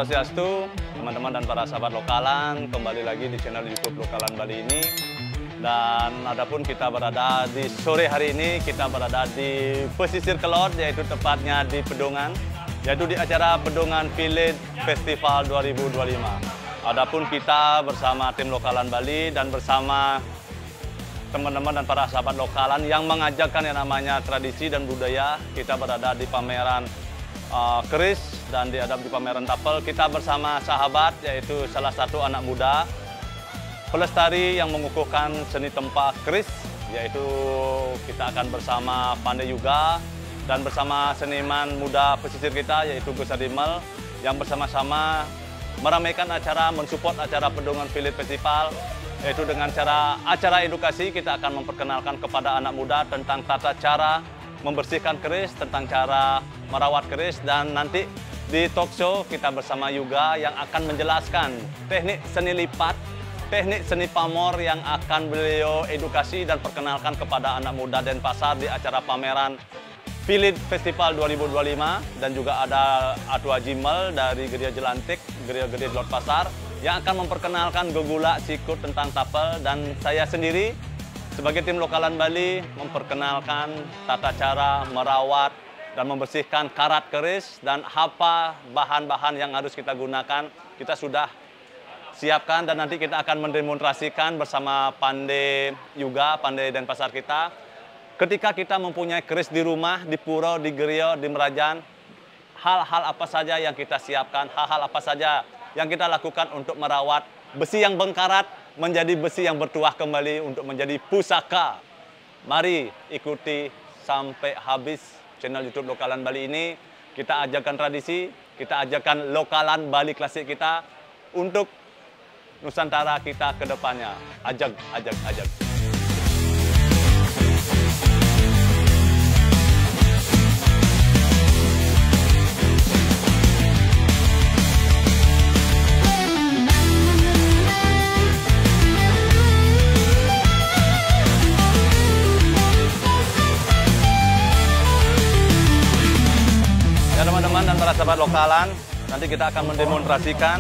Swastiastu, teman-teman dan para sahabat lokalan, kembali lagi di channel YouTube Lokalan Bali ini. Dan adapun kita berada di sore hari ini, kita berada di pesisir Kelot, yaitu tepatnya di Pedongan, yaitu di acara Pedongan Village Festival 2025. Adapun kita bersama tim Lokalan Bali dan bersama teman-teman dan para sahabat lokalan yang mengajarkan yang namanya tradisi dan budaya. Kita berada di pameran keris dan di pameran tapel. Kita bersama sahabat, yaitu salah satu anak muda pelestari yang mengukuhkan seni tempa keris, yaitu kita akan bersama Pandai Yuga dan bersama seniman muda pesisir kita, yaitu Gus Adimel, yang bersama-sama meramaikan acara, mensupport acara Pedongan Village Festival, yaitu dengan acara edukasi. Kita akan memperkenalkan kepada anak muda tentang tata cara membersihkan keris, tentang cara merawat keris, dan nanti di talk show kita bersama Yuga yang akan menjelaskan teknik seni lipat, teknik seni pamor yang akan beliau edukasi dan perkenalkan kepada anak muda Denpasar di acara pameran Village Festival 2025. Dan juga ada Atu Ajimel dari Geria Jelantik, Geria Gede Lot Pasar, yang akan memperkenalkan gegula sikut tentang tapel, dan saya sendiri sebagai tim Lokalan Bali memperkenalkan tata cara merawat dan membersihkan karat keris dan apa bahan-bahan yang harus kita gunakan. Kita sudah siapkan dan nanti kita akan mendemonstrasikan bersama Pandai Yuga, Pandai Denpasar kita. Ketika kita mempunyai keris di rumah, di pura, di geria, di merajan, hal-hal apa saja yang kita siapkan, hal-hal apa saja yang kita lakukan untuk merawat besi yang bengkarat menjadi besi yang bertuah kembali untuk menjadi pusaka. Mari ikuti sampai habis channel YouTube Lokalan Bali ini. Kita ajarkan tradisi, kita ajarkan Lokalan Bali klasik kita untuk Nusantara kita ke depannya. Ajak. Teman-teman dan para sahabat lokalan, nanti kita akan mendemonstrasikan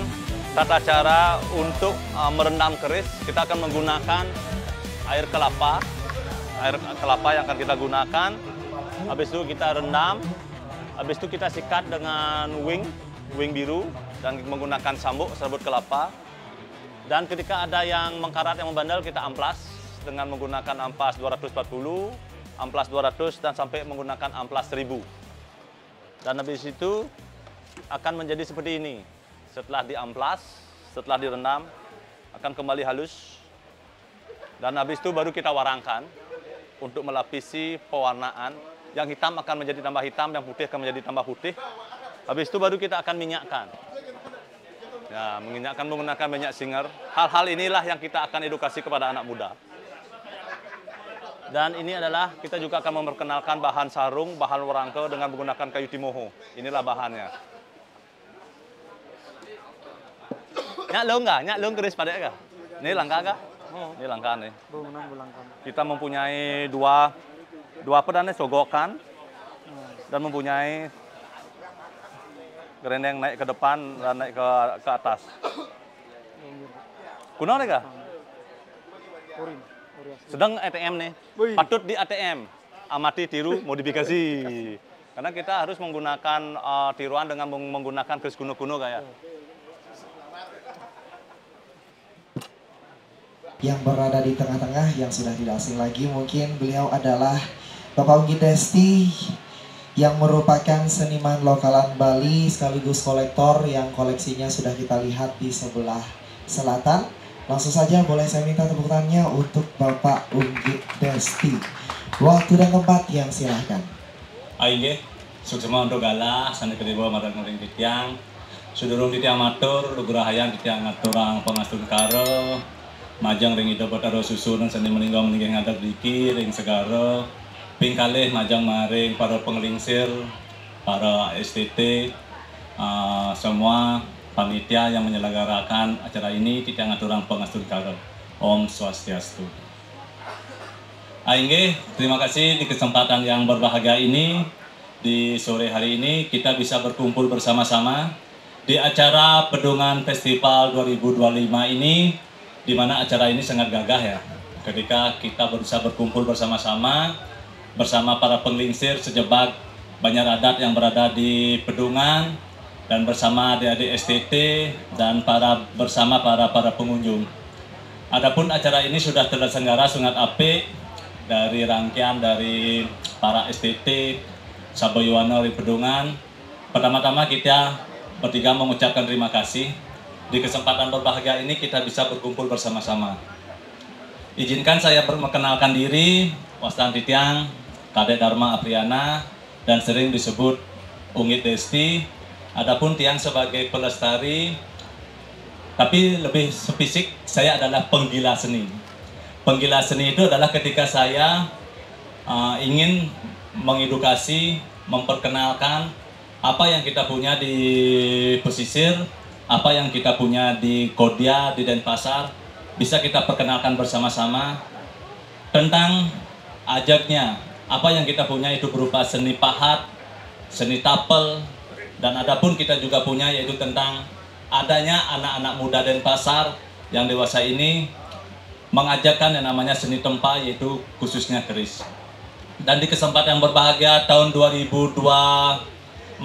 tata cara untuk merendam keris. Kita akan menggunakan air kelapa yang akan kita gunakan. Habis itu kita rendam, habis itu kita sikat dengan wing biru dan menggunakan serbuk kelapa. Dan ketika ada yang mengkarat, yang membandel, kita amplas dengan menggunakan amplas 240, amplas 200, dan sampai menggunakan amplas 1000. Dan habis itu akan menjadi seperti ini. Setelah diamplas, setelah direndam, akan kembali halus. Dan habis itu baru kita warangkan untuk melapisi pewarnaan. Yang hitam akan menjadi tambah hitam, yang putih akan menjadi tambah putih. Habis itu baru kita akan minyakkan. Ya, minyakkan menggunakan minyak singer. Hal-hal inilah yang kita akan edukasi kepada anak muda. Dan ini adalah, kita juga akan memperkenalkan bahan sarung, bahan warangke dengan menggunakan kayu timoho. Inilah bahannya. Nyak long keris pada kah? Ini langka kah? Ini langka nih. Kita mempunyai dua pedangnya sogokan dan mempunyai gerendeng naik ke depan dan naik ke atas. Kuno nih kah? Sedang ATM nih, patut di ATM, amati, tiru, modifikasi. Karena kita harus menggunakan tiruan dengan menggunakan keris kuno-kuno kayak. Yang berada di tengah-tengah yang sudah tidak asing lagi, mungkin beliau adalah Bapak Ugi Desti yang merupakan seniman Lokalan Bali sekaligus kolektor yang koleksinya sudah kita lihat di sebelah selatan. Langsung saja boleh saya minta tepuk tangannya untuk Bapak Ugi Desti. Waktu dan tempat yang silahkan. Aige, suksema untuk galah, sana kedua madan ngering titiang. Sudurung titiang matur, lugurahayan titiang ngaturang pengastun karo. Majang ring ida bataro susunan seni meninggal ngadak diki, ring segara. Pingkalih majang maring para penglingsir, para STT, semua panitia yang menyelenggarakan acara ini tidak ngaturang pengastur karo. Om Swastiastu. Aingge, terima kasih di kesempatan yang berbahagia ini. Di sore hari ini kita bisa berkumpul bersama-sama di acara Pedungan Festival 2025 ini, di mana acara ini sangat gagah ya, ketika kita bisa berkumpul bersama-sama bersama para penglingsir sejebak Banjar Adat yang berada di Pedungan dan bersama adik-adik STT dan bersama para pengunjung. Adapun acara ini sudah terselenggara sangat apik dari rangkaian dari para STT Saboyuwana di Pedungan. Pertama-tama kita bertiga mengucapkan terima kasih. Di kesempatan berbahagia ini kita bisa berkumpul bersama-sama. Izinkan saya memperkenalkan diri, Wastan Titiang, Kadek Dharma Apriana, dan sering disebut Unggit Desti. Adapun Tiang sebagai pelestari, tapi lebih spesifik saya adalah penggila seni. Penggila seni itu adalah ketika saya ingin mengedukasi, memperkenalkan apa yang kita punya di pesisir, apa yang kita punya di Kodia, di Denpasar, bisa kita perkenalkan bersama-sama tentang ajaknya. Apa yang kita punya itu berupa seni pahat, seni tapel, dan adapun kita juga punya yaitu tentang adanya anak-anak muda Denpasar yang dewasa ini mengajarkan yang namanya seni tempa, yaitu khususnya keris. Dan di kesempatan yang berbahagia tahun 2024,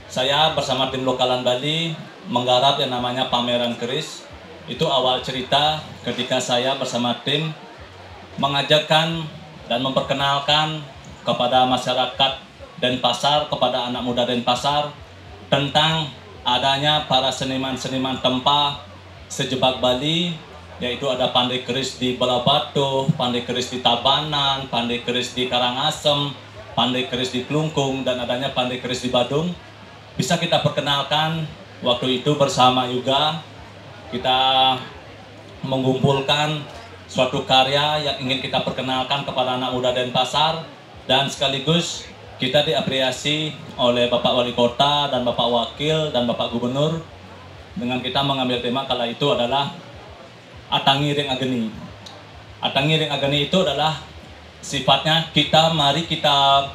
saya bersama tim Lokalan Bali menggarap yang namanya pameran keris. Itu awal cerita ketika saya bersama tim mengajarkan dan memperkenalkan kepada masyarakat Denpasar, kepada anak muda Denpasar tentang adanya para seniman-seniman tempa sejebak Bali, yaitu ada pandai keris di Balabatu, pandai keris di Tabanan, pandai keris di Karangasem, pandai keris di Klungkung, dan adanya pandai keris di Badung. Bisa kita perkenalkan. Waktu itu bersama juga kita mengumpulkan suatu karya yang ingin kita perkenalkan kepada anak muda Denpasar, dan sekaligus kita diapresiasi oleh Bapak Wali Kota dan Bapak Wakil dan Bapak Gubernur dengan kita mengambil tema kala itu adalah Atangi Ring Ageni. Atangi Ring Ageni itu adalah sifatnya mari kita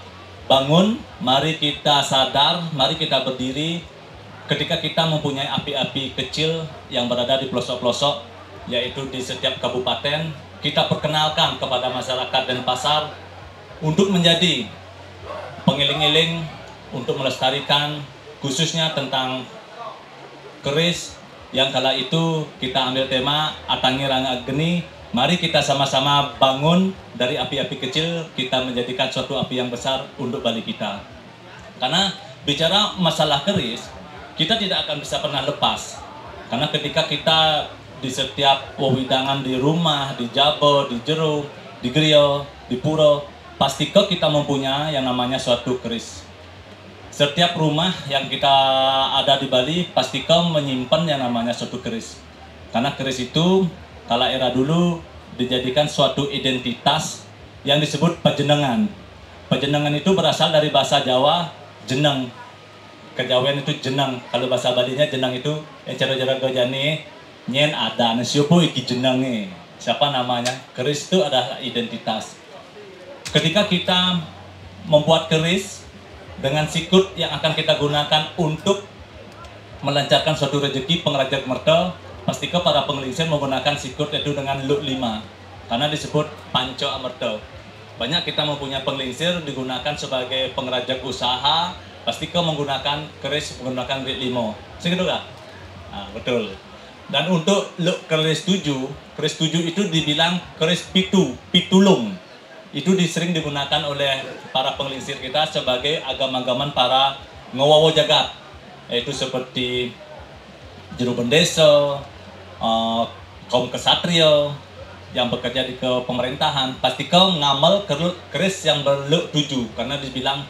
bangun, mari kita sadar, mari kita berdiri ketika kita mempunyai api-api kecil yang berada di pelosok-pelosok, yaitu di setiap kabupaten. Kita perkenalkan kepada masyarakat Denpasar untuk menjadi pengiling-iling, untuk melestarikan khususnya tentang keris yang kala itu kita ambil tema Atangi Ring Ageni. Mari kita sama-sama bangun dari api-api kecil, kita menjadikan suatu api yang besar untuk Bali kita. Karena bicara masalah keris, kita tidak akan bisa pernah lepas. Karena ketika kita di setiap wewidangan di rumah, di Jabo, di Jero, di Griyo, di Puro, pasti kita mempunyai yang namanya suatu keris. Setiap rumah yang kita ada di Bali pasti menyimpan yang namanya suatu keris. Karena keris itu kala era dulu dijadikan suatu identitas yang disebut pajenengan. Pajenengan itu berasal dari bahasa Jawa jeneng. Kejawen itu jeneng. Kalau bahasa Balinya jeneng itu cara-cara gojane nyen ada nasiupo iki jenenge. Siapa namanya? Keris itu adalah identitas. Ketika kita membuat keris dengan sikut yang akan kita gunakan untuk melancarkan suatu rezeki pengrajak mertel, pasti para penglingsir menggunakan sikut itu dengan luk 5 karena disebut panco amertel. Banyak kita mempunyai penglingsir digunakan sebagai pengrajak usaha, pasti menggunakan keris menggunakan luk 5. Segitu enggak? Nah, betul. Dan untuk luk keris 7 itu dibilang keris pitulung. Itu sering digunakan oleh para penglingsir kita sebagai agam-agaman para ngowawo jagat, yaitu seperti Jero Bendeso, kaum kesatria yang bekerja di pemerintahan, pasti ngamal keris yang berluk 7 karena dibilang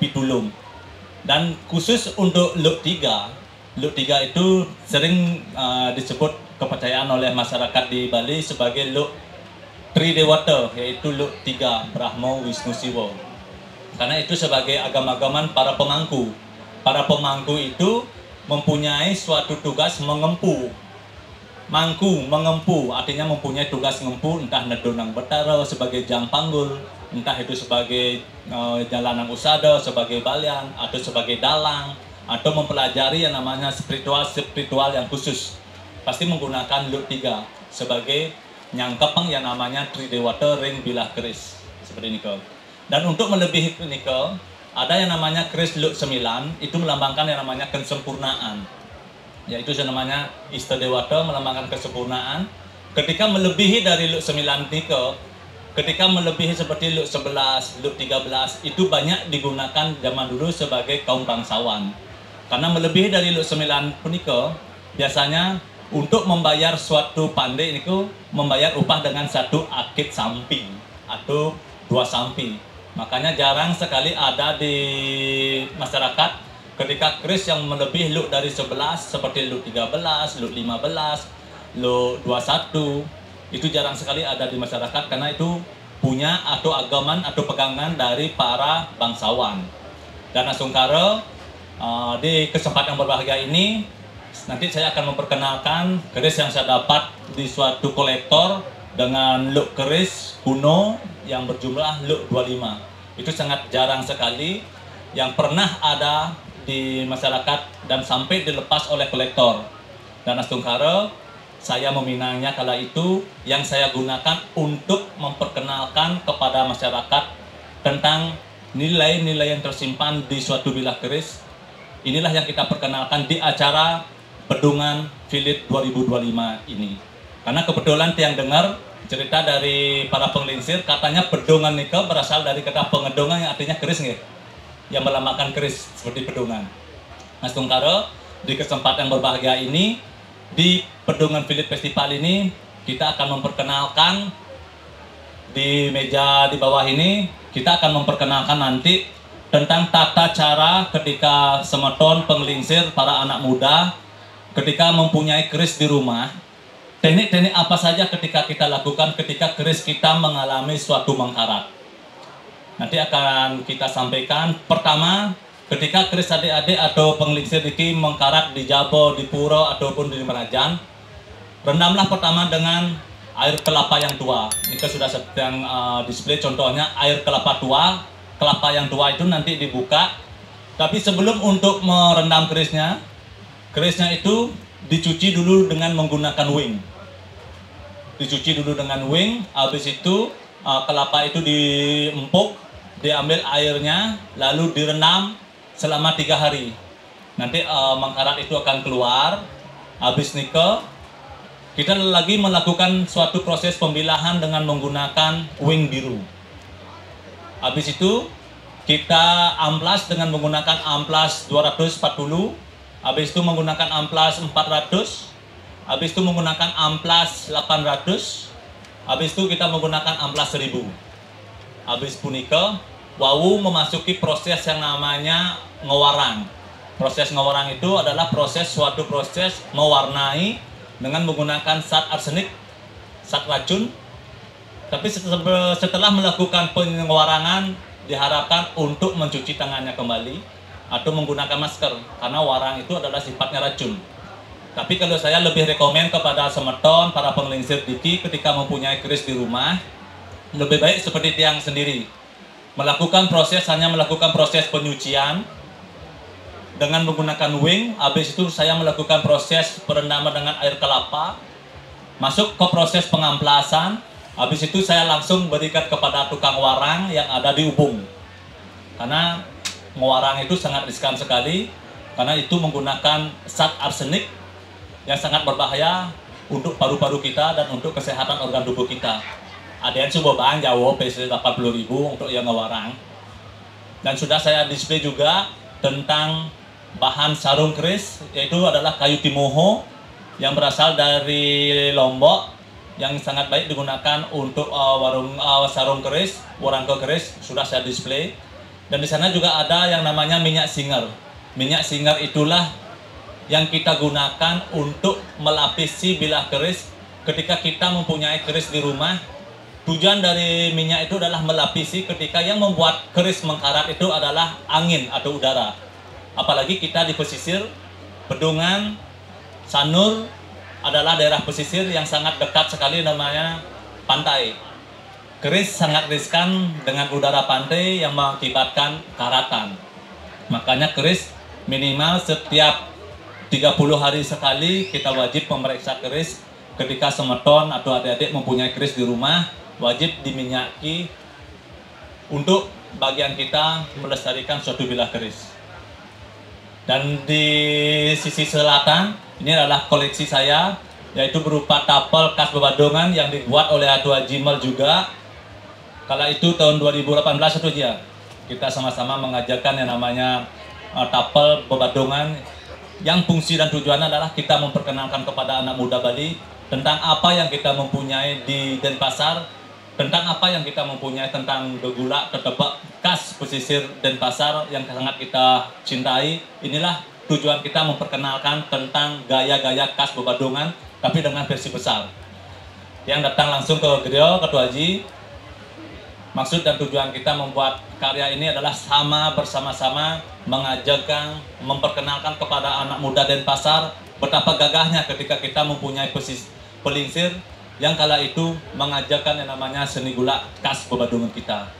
pitulung. Dan khusus untuk luk 3 itu sering disebut kepercayaan oleh masyarakat di Bali sebagai luk Tridewata, yaitu luk 3 Brahma Wisnu Siwa. Karena itu sebagai agam-agaman para pemangku. Para pemangku itu mempunyai suatu tugas mengempu. Mengempu artinya mempunyai tugas mengempu, entah nedonang betara sebagai jang panggul, entah itu sebagai jalanang usada, sebagai balian, atau sebagai dalang, atau mempelajari yang namanya spiritual yang khusus, pasti menggunakan Lut 3 sebagai nyangkepeng yang namanya Tridewata ring bilah keris seperti ini. Dan untuk melebihi ini, ada yang namanya keris Lut 9, itu melambangkan yang namanya kesempurnaan, yaitu yang namanya Istadewata melambangkan kesempurnaan. Ketika melebihi dari Lut 9 ini, ketika melebihi seperti Lut 11, Lut 13, itu banyak digunakan zaman dulu sebagai kaum bangsawan. Karena melebihi dari Lut 9 punika, biasanya untuk membayar suatu pandai itu membayar upah dengan satu akit sampi atau 2 sampi. Makanya jarang sekali ada di masyarakat ketika keris yang melebihi Lut dari 11 seperti Lut 13, Lut 15, Lut 21, itu jarang sekali ada di masyarakat karena itu punya atau agaman atau pegangan dari para bangsawan. Dan Asungkara, di kesempatan yang berbahagia ini nanti saya akan memperkenalkan keris yang saya dapat di suatu kolektor dengan Lut keris kuno yang berjumlah Lut 25. Itu sangat jarang sekali yang pernah ada di masyarakat dan sampai dilepas oleh kolektor. Dan Asungkara, saya meminangnya kala itu yang saya gunakan untuk memperkenalkan kepada masyarakat tentang nilai-nilai yang tersimpan di suatu bilah keris. Inilah yang kita perkenalkan di acara Pedungan Philip 2025 ini. Karena kebetulan tiang dengar cerita dari para penglingsir, katanya pedungan nika berasal dari kata pengedungan yang artinya keris nggih. Yang melambangkan keris seperti pedungan. Mas Tungkara, di kesempatan berbahagia ini, di Pedungan Philip Festival ini, kita akan memperkenalkan di meja di bawah ini, kita akan memperkenalkan nanti tentang tata cara ketika semeton penglingsir para anak muda ketika mempunyai keris di rumah. Teknik-teknik apa saja ketika kita lakukan ketika keris kita mengalami suatu mengkarat. Nanti akan kita sampaikan. Pertama, ketika keris adik-adik atau penglingsir iki mengkarat di Jabo, di Puro ataupun di Merajan, rendamlah pertama dengan air kelapa yang tua. Ini sudah sedang display contohnya air kelapa tua. Kelapa yang tua itu nanti dibuka. Tapi sebelum untuk merendam kerisnya itu dicuci dulu dengan menggunakan wing. Dicuci dulu dengan wing, habis itu kelapa itu diempuk, diambil airnya, lalu direndam selama 3 hari. Nanti mengkarat itu akan keluar. Habis nikah, kita lagi melakukan suatu proses pembilahan dengan menggunakan wing biru. Habis itu kita amplas dengan menggunakan amplas 240. Habis itu menggunakan amplas 400. Habis itu menggunakan amplas 800. Habis itu kita menggunakan amplas 1000. Habis punika, wawu memasuki proses yang namanya ngewarang. Proses ngewarang itu adalah suatu proses mewarnai dengan menggunakan zat arsenik, zat racun. Tapi setelah melakukan pengewarangan, diharapkan untuk mencuci tangannya kembali atau menggunakan masker, karena warang itu adalah sifatnya racun. Tapi kalau saya lebih rekomen kepada semeton, para penglingsir diki ketika mempunyai keris di rumah, lebih baik seperti tiang sendiri. Hanya melakukan proses penyucian dengan menggunakan wing. Habis itu saya melakukan proses perendaman dengan air kelapa, masuk ke proses pengamplasan. Habis itu saya langsung berikan kepada tukang warang yang ada di Ubung. Karena mewarang itu sangat riskan sekali, karena itu menggunakan zat arsenik yang sangat berbahaya untuk paru-paru kita dan untuk kesehatan organ tubuh kita. Ada yang coba bang Jawa PC 80.000 untuk yang ngewarang. Dan sudah saya display juga tentang bahan sarung keris, yaitu adalah kayu timoho yang berasal dari Lombok, yang sangat baik digunakan untuk sarung keris, warangke keris, sudah saya display. Dan di sana juga ada yang namanya minyak singer. Minyak singer itulah yang kita gunakan untuk melapisi bilah keris ketika kita mempunyai keris di rumah. Tujuan dari minyak itu adalah melapisi ketika yang membuat keris mengkarat itu adalah angin atau udara. Apalagi kita di pesisir, Pedungan, Sanur adalah daerah pesisir yang sangat dekat sekali namanya pantai. Keris sangat riskan dengan udara pantai yang mengakibatkan karatan. Makanya keris minimal setiap 30 hari sekali kita wajib memeriksa keris. Ketika semeton atau adik-adik mempunyai keris di rumah, wajib diminyaki untuk bagian kita melestarikan suatu bilah keris. Dan di sisi selatan, ini adalah koleksi saya, yaitu berupa tapel khas Bebadongan yang dibuat oleh Atua Jimal juga. Kala itu tahun 2018 itu dia. Kita sama-sama mengajarkan yang namanya tapel Bebadongan, yang fungsi dan tujuannya adalah kita memperkenalkan kepada anak muda Bali tentang apa yang kita mempunyai di Denpasar, tentang apa yang kita mempunyai tentang gegula, ketebak khas pesisir Denpasar yang sangat kita cintai. Inilah tujuan kita memperkenalkan tentang gaya-gaya khas Bebadongan, tapi dengan versi besar. Yang datang langsung ke Grio, Ketua Haji. Maksud dan tujuan kita membuat karya ini adalah bersama-sama mengajarkan, memperkenalkan kepada anak muda Denpasar betapa gagahnya ketika kita mempunyai pelingsir yang kala itu mengajarkan yang namanya seni gula khas Bebadongan kita.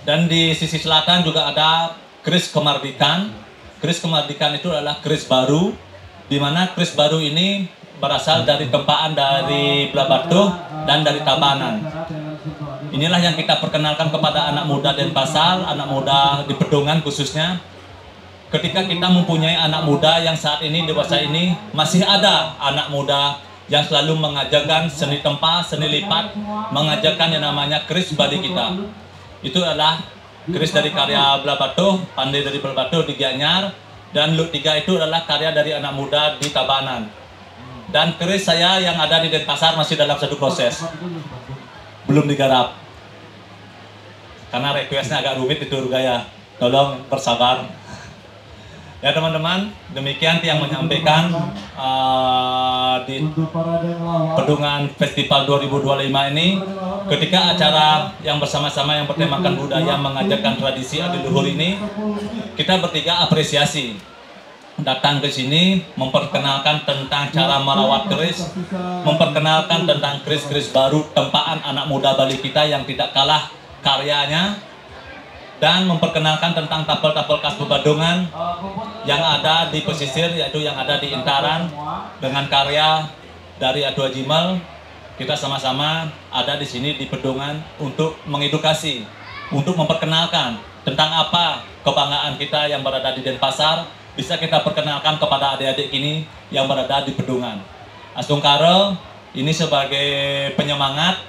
Dan di sisi selatan juga ada keris kemardikan. Keris kemardikan itu adalah keris baru, di mana keris baru ini berasal dari tempaan dari Blabatuh dan dari Tabanan. Inilah yang kita perkenalkan kepada anak muda Denpasar, anak muda di Pedongan khususnya. Ketika kita mempunyai anak muda yang saat ini dewasa ini, masih ada anak muda yang selalu mengajarkan seni tempa, seni lipat, mengajarkan yang namanya keris Bali kita. Itu adalah keris dari karya Blabatuh, pandai dari Blabatuh di Gianyar, dan Lut 3 itu adalah karya dari anak muda di Tabanan. Dan keris saya yang ada di Denpasar masih dalam satu proses, belum digarap. Karena requestnya agak rumit itu Rugaya, tolong bersabar. Ya teman-teman, demikian yang menyampaikan di Pedongan Festival 2025 ini. Ketika acara yang bersama-sama yang bertemakan budaya mengajarkan tradisi adiluhur ini, kita bertiga apresiasi datang ke sini memperkenalkan tentang cara merawat keris, memperkenalkan tentang keris-keris baru tempaan anak muda Bali kita yang tidak kalah karyanya, dan memperkenalkan tentang tapel-tapel khas Bebadongan yang ada di pesisir, yaitu yang ada di Intaran, dengan karya dari Atua Jimal. Kita sama-sama ada di sini di Pedongan untuk mengedukasi, untuk memperkenalkan tentang apa kebanggaan kita yang berada di Denpasar, bisa kita perkenalkan kepada adik-adik ini yang berada di Pedongan. Astungkaro ini sebagai penyemangat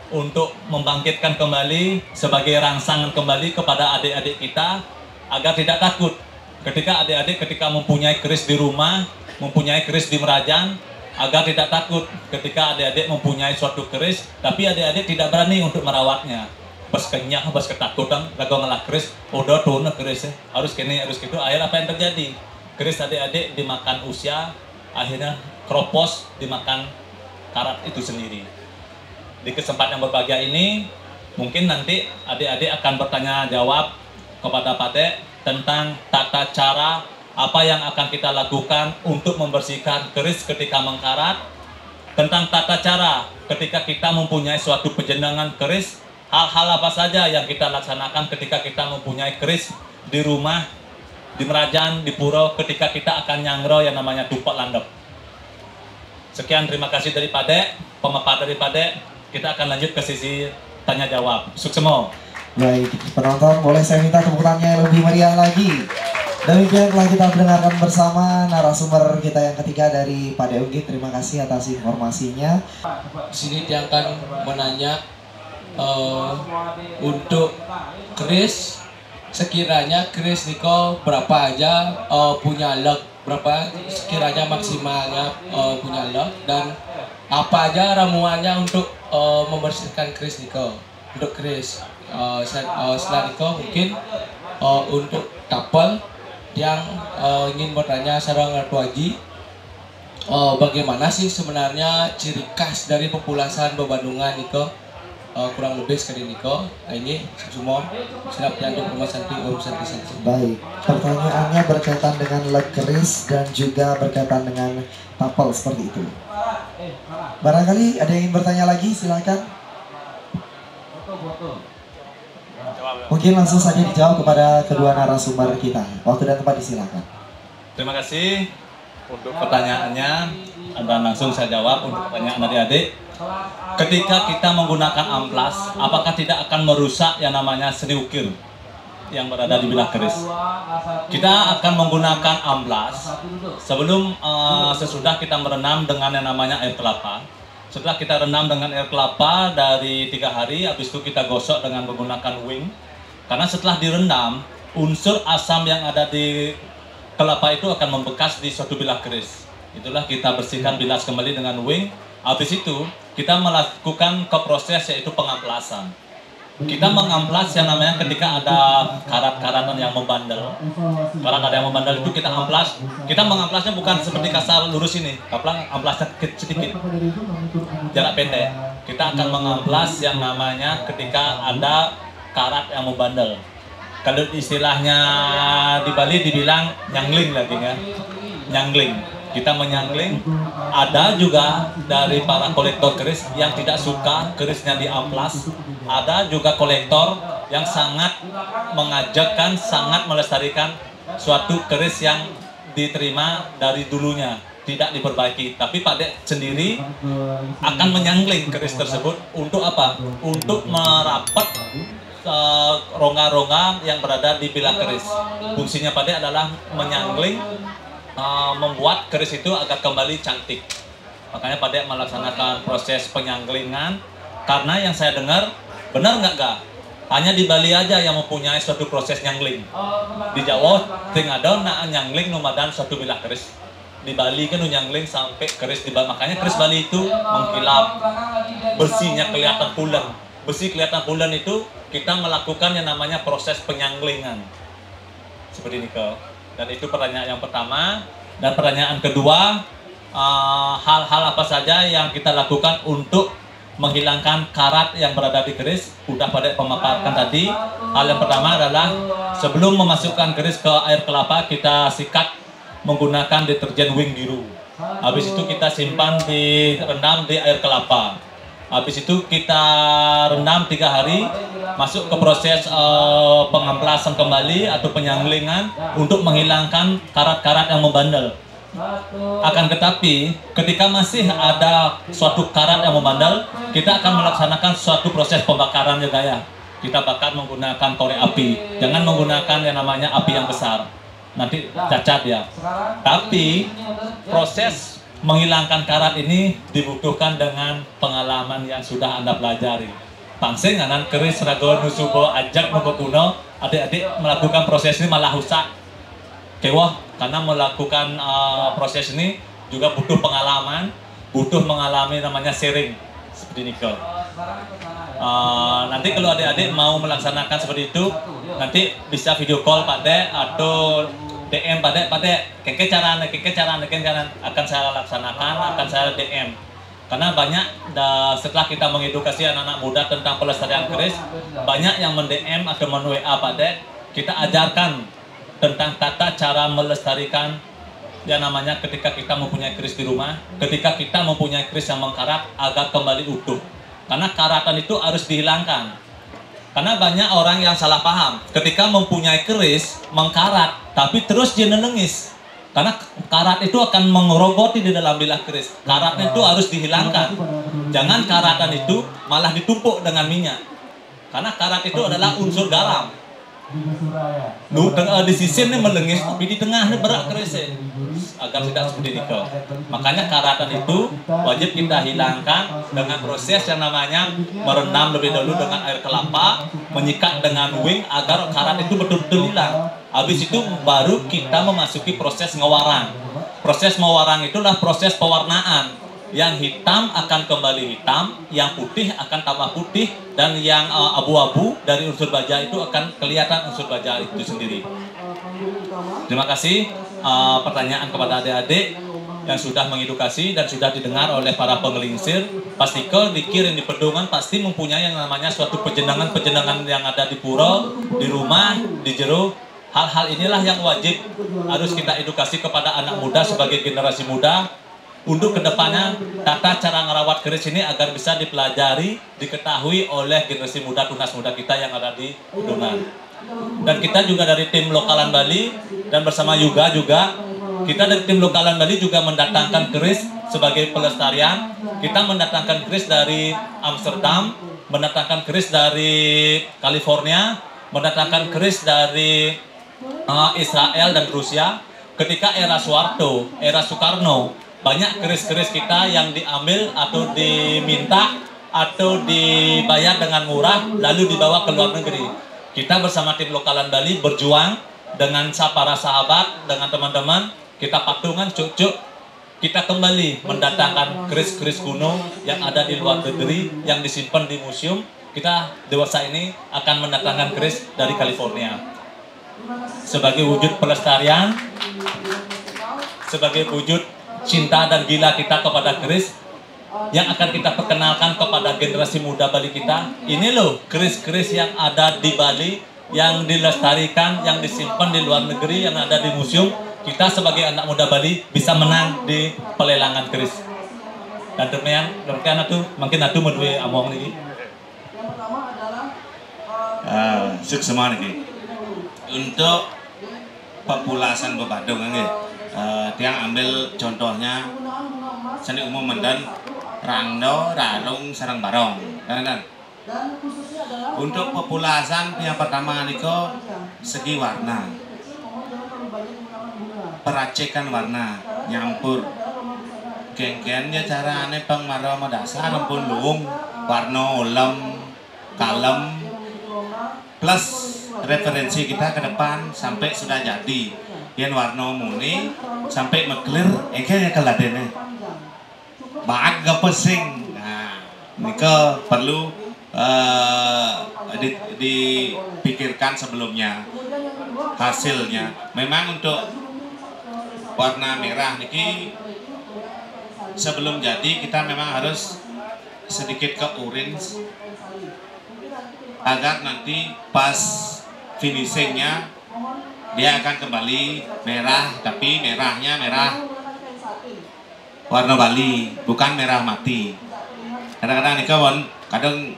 untuk membangkitkan kembali, sebagai rangsangan kembali kepada adik-adik kita agar tidak takut ketika adik-adik mempunyai keris di rumah, mempunyai keris di Merajan, agar tidak takut ketika adik-adik mempunyai suatu keris tapi adik-adik tidak berani untuk merawatnya. Bas kenyah, bas ketakutan, lagu ngelah keris, udah tuh kerisnya harus kini harus gitu. Akhirnya apa yang terjadi? Keris adik-adik dimakan usia, akhirnya kropos dimakan karat itu sendiri. Di kesempatan yang berbahagia ini, mungkin nanti adik-adik akan bertanya jawab kepada Pade tentang tata cara apa yang akan kita lakukan untuk membersihkan keris ketika mengkarat, tentang tata cara ketika kita mempunyai suatu penjenengan keris, hal-hal apa saja yang kita laksanakan ketika kita mempunyai keris di rumah, di Merajan, di Puro, ketika kita akan nyangro yang namanya tumpok landep. Sekian, terima kasih dari Pade, pemaparan dari Pade. Kita akan lanjut ke sisi tanya jawab. Suksemo. Baik, penonton boleh saya minta tepuk tangan yang lebih meriah lagi. Demikian telah kita mendengarkan bersama narasumber kita yang ketiga dari Pade Ugi. Terima kasih atas informasinya. Di sini dia akan menanya untuk keris, sekiranya keris niko berapa aja punya lek, berapa sekiranya maksimalnya punya lek, dan apa aja ramuannya untuk membersihkan keris niko. Untuk keris selain niko mungkin untuk tapel yang ingin bertanya sarang Atua Haji, bagaimana sih sebenarnya ciri khas dari populasi Bebadongan niko, kurang lebih sekali niko. Ini semua siap dianggap rumah santri urusan santri. Baik, pertanyaannya berkaitan dengan leg keris dan juga berkaitan dengan tapel seperti itu. Barangkali ada yang ingin bertanya lagi, silakan. Jawab. Mungkin langsung saja dijawab kepada kedua narasumber kita. Waktu dan tempat disilakan. Terima kasih untuk pertanyaannya, dan langsung saya jawab untuk pertanyaan adik-adik. Ketika kita menggunakan amplas, apakah tidak akan merusak yang namanya seni ukir yang berada di bilah keris? Kita akan menggunakan amplas sebelum sesudah kita merendam dengan yang namanya air kelapa. Setelah kita rendam dengan air kelapa dari 3 hari, habis itu kita gosok dengan menggunakan wing. Karena setelah direndam, unsur asam yang ada di kelapa itu akan membekas di suatu bilah keris. Itulah kita bersihkan, bilas kembali dengan wing. Habis itu kita melakukan ke proses yaitu pengamplasan. Kita mengamplas yang namanya ketika ada karat-karatan yang membandel. Karat ada yang membandel itu kita amplas. Kita mengamplasnya bukan seperti kasar lurus ini, tapi amplasnya sedikit, jarak pendek. Kita akan mengamplas yang namanya ketika ada karat yang membandel. Kalau istilahnya di Bali dibilang nyangling lagi ya, nyangling. Kita menyangling. Ada juga dari para kolektor keris yang tidak suka kerisnya diamplas. Ada juga kolektor yang sangat mengajarkan, sangat melestarikan suatu keris yang diterima dari dulunya, tidak diperbaiki. Tapi Pak Dek sendiri akan menyangling keris tersebut untuk apa? Untuk merapat rongga-rongga yang berada di bilah keris. Fungsinya Pak Dek adalah menyangling, membuat keris itu agar kembali cantik. Makanya Pak Dek melaksanakan proses penyanglingan. Karena yang saya dengar, benar nggak Kak? Hanya di Bali aja yang mempunyai suatu proses nyangling. Di Jawa tinggal nyangling nomadan suatu bilah keris. Di Bali kan nyangling sampai keris di Bali. Makanya keris Bali itu mengkilap, bersihnya kelihatan pulen. Bersih kelihatan pulen itu kita melakukan yang namanya proses penyanglingan. Seperti ini Kak. Dan itu pertanyaan yang pertama. Dan pertanyaan kedua, hal-hal apa saja yang kita lakukan untuk menghilangkan karat yang berada di keris? Udah pada pemaparkan tadi. Hal yang pertama adalah sebelum memasukkan keris ke air kelapa, kita sikat menggunakan deterjen wing biru. Habis itu kita simpan direndam di air kelapa. Habis itu kita rendam 3 hari, masuk ke proses pengamplasan kembali atau penyanglingan untuk menghilangkan karat-karat yang membandel. Akan tetapi ketika masih ada suatu karat yang membandel, kita akan melaksanakan suatu proses pembakaran juga ya. Kita bakar menggunakan korek api, jangan menggunakan yang namanya api yang besar, nanti cacat ya. Tapi proses menghilangkan karat ini dibutuhkan dengan pengalaman yang sudah Anda pelajari. Pangsing anan keris ragon nusubo ajak nopo kuno, adik-adik melakukan proses ini malah rusak. Kewah, karena melakukan proses ini juga butuh pengalaman, butuh mengalami namanya sharing seperti ini Kak. Nanti kalau adik-adik mau melaksanakan seperti itu, nanti bisa video call Pak Dek atau DM Pak Dek, keke cara akan saya laksanakan, akan saya DM. Karena banyak setelah kita mengedukasi anak-anak muda tentang pelestarian keris, banyak yang men-DM atau men-WA Pak Dek, kita ajarkan tentang tata cara melestarikan yang namanya ketika kita mempunyai keris di rumah, ketika kita mempunyai keris yang mengkarat agar kembali utuh. Karena karatan itu harus dihilangkan. Karena banyak orang yang salah paham, ketika mempunyai keris mengkarat, tapi terus dia nenengis. Karena karat itu akan mengerogoti di dalam bilah keris. Karatnya itu harus dihilangkan. Jangan karatan itu malah ditumpuk dengan minyak. Karena karat itu adalah unsur garam. Di sisi ini melengis, tapi di tengah ini berat kerisnya. Agar tidak seperti itu. Makanya karatan itu wajib kita hilangkan dengan proses yang namanya merendam lebih dahulu dengan air kelapa, menyikat dengan wing agar karat itu betul-betul hilang. Habis itu baru kita memasuki proses ngewarang. Proses mewarang itulah proses pewarnaan. Yang hitam akan kembali hitam, yang putih akan tambah putih, dan yang abu-abu dari unsur baja itu akan kelihatan unsur baja itu sendiri. Terima kasih pertanyaan kepada adik-adik yang sudah mengedukasi dan sudah didengar oleh para pengelingsir. Pastikan dikirim di pedungan pasti mempunyai yang namanya suatu pejenangan-pejenangan yang ada di pura, di rumah, di jero. Hal-hal inilah yang wajib harus kita edukasi kepada anak muda sebagai generasi muda. untuk kedepannya tata cara ngerawat keris ini agar bisa dipelajari, diketahui oleh generasi muda, tunas muda kita yang ada di Udunan. Dan kita juga dari tim lokalan Bali dan bersama juga kita dari tim lokalan Bali juga mendatangkan keris sebagai pelestarian. Kita mendatangkan keris dari Amsterdam, mendatangkan keris dari California, mendatangkan keris dari Israel dan Rusia. Ketika era Soekarno, banyak keris-keris kita yang diambil atau diminta atau dibayar dengan murah lalu dibawa ke luar negeri. Kita bersama tim lokalan Bali berjuang dengan para sahabat, dengan teman-teman, kita patungan cuk-cuk, kita kembali mendatangkan keris-keris kuno yang ada di luar negeri yang disimpan di museum. Kita dewasa ini akan mendatangkan keris dari California sebagai wujud pelestarian, sebagai wujud cinta dan gila kita kepada keris yang akan kita perkenalkan kepada generasi muda Bali kita. Ini loh keris-keris yang ada di Bali, yang dilestarikan, yang disimpan di luar negeri, yang ada di museum. Kita sebagai anak muda Bali bisa menang di pelelangan keris. Dan demikian itu mungkin aku mau duwe among niki. Sukses niki. Untuk populasi Badung nggih. Tiang ambil contohnya seni umum Menden, Rangdo, Rarung, Sarang Barong, kan? Untuk populasi yang pertama niko segi warna, peracikan warna, nyampur, geng-gengnya cara aneh pengmaro madasar, ampun luung, warna ulam, kalem, plus referensi kita ke depan sampai sudah jadi. Yang warna muni sampai meklir, engkanya keladene. Baag pesing. Nah, niko perlu dipikirkan sebelumnya hasilnya. Memang untuk warna merah niki sebelum jadi kita memang harus sedikit ke orange agar nanti pas finishingnya dia akan kembali merah, tapi merahnya merah warna Bali, bukan merah mati. Kadang-kadang nih kawan, kadang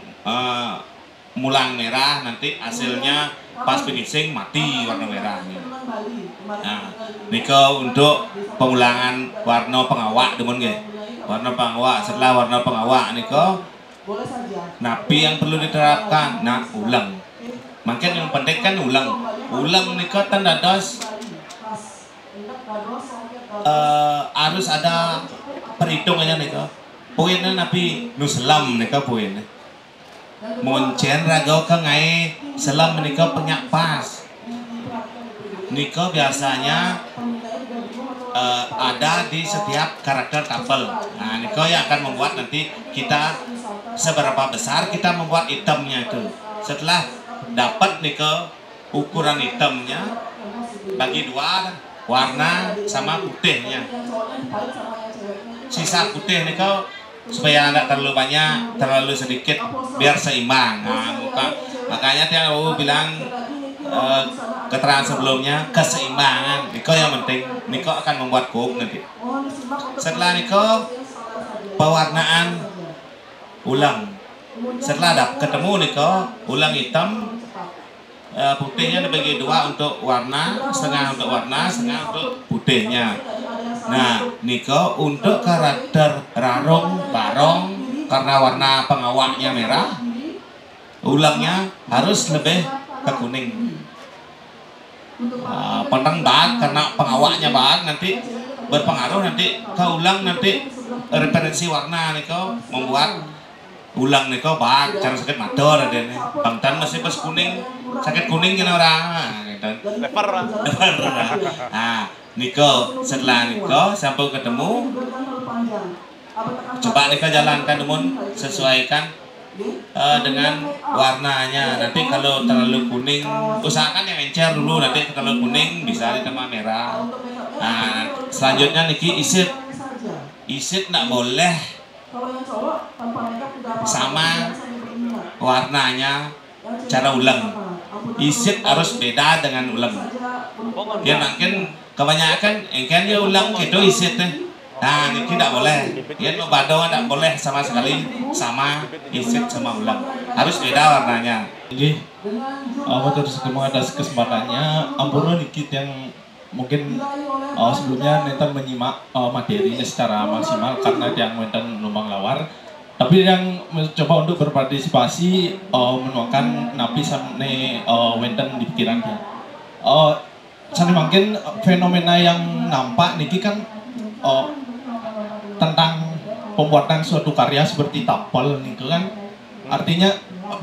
mulang merah, nanti hasilnya pas finishing mati warna merahnya. Nah, niko untuk pengulangan warna pengawak, demun nggih. Warna pengawak, setelah warna pengawak niko, napi yang perlu diterapkan, nah ulang. Makin yang penting kan ulang niko tanda dos harus ada perhitungannya niko. Poinnya napi nuselam niko poinnya. Moncen rago ke ngai selam niko penyak pas. Niko biasanya ada di setiap karakter tabel. Nah niko yang akan membuat nanti kita seberapa besar kita membuat itemnya itu. Setelah dapat niko ukuran hitamnya bagi dua, warna sama putihnya. Sisa putih niko supaya nggak terlalu banyak, terlalu sedikit, biar seimbang. Nah, makanya tiang bilang keterangan sebelumnya keseimbangan. Niko yang penting. Niko akan membuat kub nanti. Setelah niko pewarnaan ulang. Setelah ketemu niko ulang hitam, putihnya dibagi dua untuk warna, setengah untuk warna, setengah untuk putihnya. Nah, niko untuk karakter Rarung, Barong, karena warna pengawaknya merah, ulangnya harus lebih ke kuning. Penteng bag karena pengawaknya bag nanti berpengaruh nanti ke ulang, nanti referensi warna niko membuat ulang niko bag cara sakit motor ada nih. Bangtan masih pas kuning, sakit kuning kena orang. Leper. Nah, niko setelah niko sampai ketemu, coba niko jalankan demun, sesuaikan dengan warnanya. Nanti kalau terlalu kuning, usahakan yang encer dulu. Nanti kalau kuning bisa ditambah merah. Nah, selanjutnya niki isit nggak boleh sama warnanya cara ulang. Isit harus beda dengan ulang. Ya mungkin kebanyakan engkan dia ulang itu isit Nah, ini tidak boleh. Yang badongan tidak boleh sama sekali sama isit sama ulang. Harus beda warnanya. Jadi, terus atas kesempatannya, ampun dikit yang mungkin sebelumnya nenten menyimak materinya secara maksimal karena yang nenten numpang lawar. Tapi yang mencoba untuk berpartisipasi menuangkan napi samne wenten di pikirannya. Sani mungkin fenomena yang nampak niki kan tentang pembuatan suatu karya seperti tapel nih kan, artinya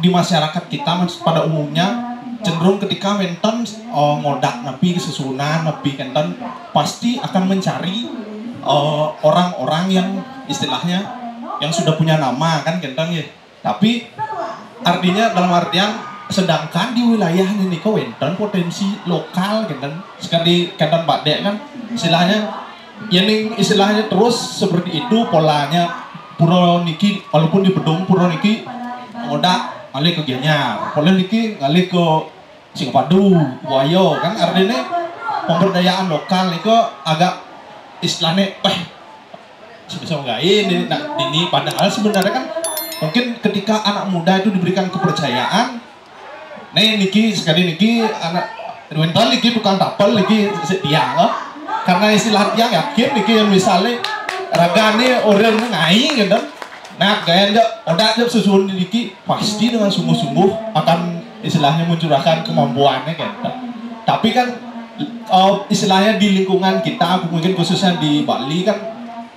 di masyarakat kita pada umumnya cenderung ketika wenten ngodak napi susunan napi kenten pasti akan mencari orang-orang yang istilahnya yang sudah punya nama kan kenten ya. Tapi artinya dalam artian sedangkan di wilayah ini kok wenten potensi lokal kenten sekali kenten badek kan istilahnya yang istilahnya terus seperti itu polanya pura niki walaupun di bedung pura niki ngodak ngalih ke Gianyar, pura niki ngalih ke Singapadu, Wayo kan artinya pemberdayaan lokal niko agak istilahnya sebisa enggak ini padahal sebenarnya kan mungkin ketika anak muda itu diberikan kepercayaan niki sekali niki anak wental niki tukang tapel niki setia karena istilah yang yakin niki yang misalnya ragane orang ngai gitu. Nah kayaknya udah susun niki pasti dengan sungguh-sungguh akan istilahnya mencurahkan kemampuannya gitu. Tapi kan istilahnya di lingkungan kita mungkin khususnya di Bali kan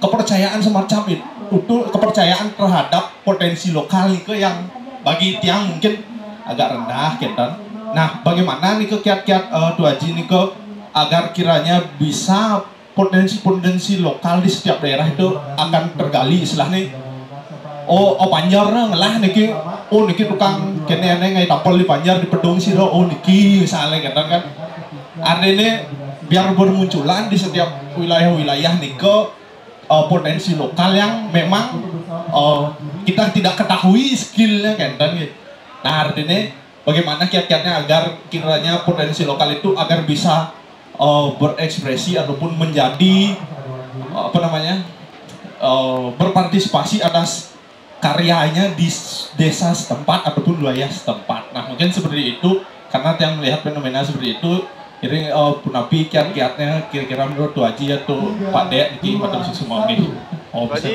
kepercayaan semacam itu kepercayaan terhadap potensi lokal niko yang bagi tiang mungkin agak rendah gitu. Nah bagaimana niko kiat-kiat Tuaji niko agar kiranya bisa potensi-potensi lokal di setiap daerah itu akan tergali istilahnya Panjar ngelah niki niki tukang kene ngai tapel di Panjar di Pedung siro niki misalnya kan artinya biar bermunculan di setiap wilayah-wilayah niko potensi lokal yang memang kita tidak ketahui skillnya kan nah artinya bagaimana kiat-kiatnya agar kiranya potensi lokal itu agar bisa berekspresi ataupun menjadi berpartisipasi atas karyanya di desa setempat ataupun wilayah setempat. Nah mungkin seperti itu karena yang melihat fenomena seperti itu ini punapi kiat-kiatnya kira-kira menurut Tuaji atau Pak Dek niki pada susu mau nih bisa.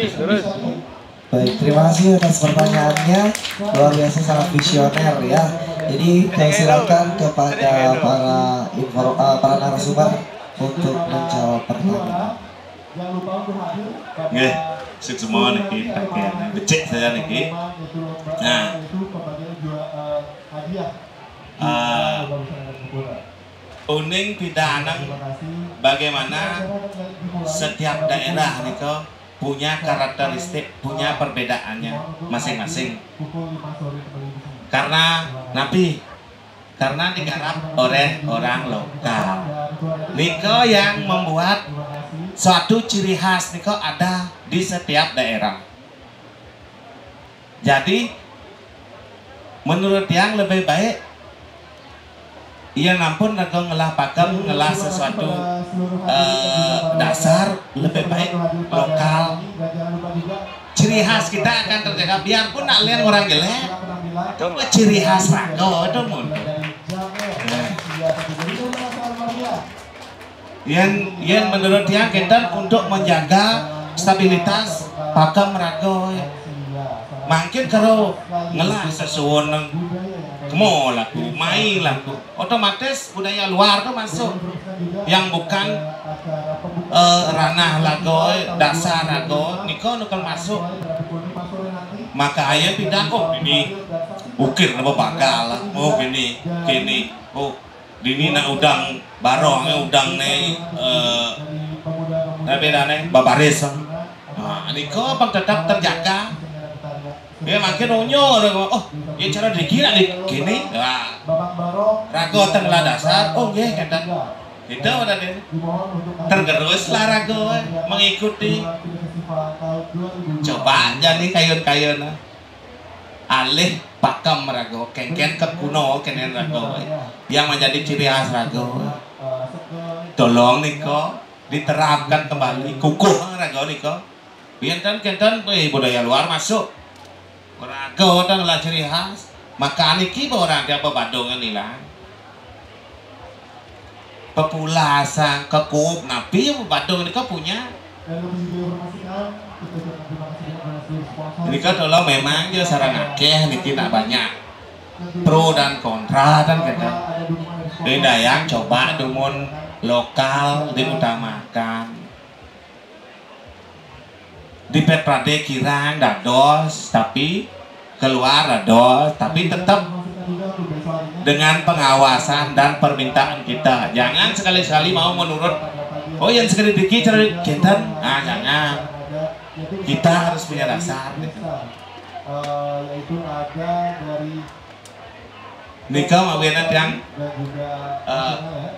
Baik, terima kasih atas pertanyaannya, luar biasa sangat visioner ya. Jadi saya silakan kepada para narasumber untuk menjawab pertanyaan. Nggih, sik semua niki pakaian becek saya niki. Nah, uning pidanang bagaimana setiap daerah niko punya karakteristik, punya perbedaannya masing-masing. Karena digarap oleh orang lokal. Niko yang membuat suatu ciri khas niko ada di setiap daerah. Jadi menurut yang lebih baik ia nampun nago ngelah pakem ngelah sesuatu dasar lebih baik lokal. Ciri khas kita akan terjaga biarpun nak lihat orang jelek. Ciri khas rago itu mun. Yang menurut yang kita untuk menjaga stabilitas pakem rago. Mungkin kalau ngelah sesuatu kemo laku, main laku, otomatis budaya luar tuh masuk yang bukan ranah lago, dasar lago, niko nukal masuk. Maka ayah pindah ini ukir nama bakal, gini, dini nak udang barong, udang nih, tapi nih babaris. Nah, niko bang tetap terjaga. Ya makin onyo ya cara dikira gini rago tenglah dasar nggih kata itu ada deh tergerus lah rago mengikuti coba jadi kayun-kayun alih pakem rago kengken ke kuno kenen rago yang menjadi ciri khas rago tolong niko diterapkan kembali kukuh raga niko biar kenten budaya luar masuk raga dan lah ciri khas maka niki orang dia Badung ini lah populasi kekup napi Badung niko punya ini kan kalau memang dia sarang akeh niki nak banyak pro dan kontra dan kata beda yang coba dumun lokal diutamakan di Petrade Kirang dados tapi keluar dados tapi tetap dengan pengawasan dan permintaan kita jangan sekali-sekali mau menurut oh yang sekali dikit cari kenten jangan kita harus punya dasar yaitu ada dari nikah mawinan yang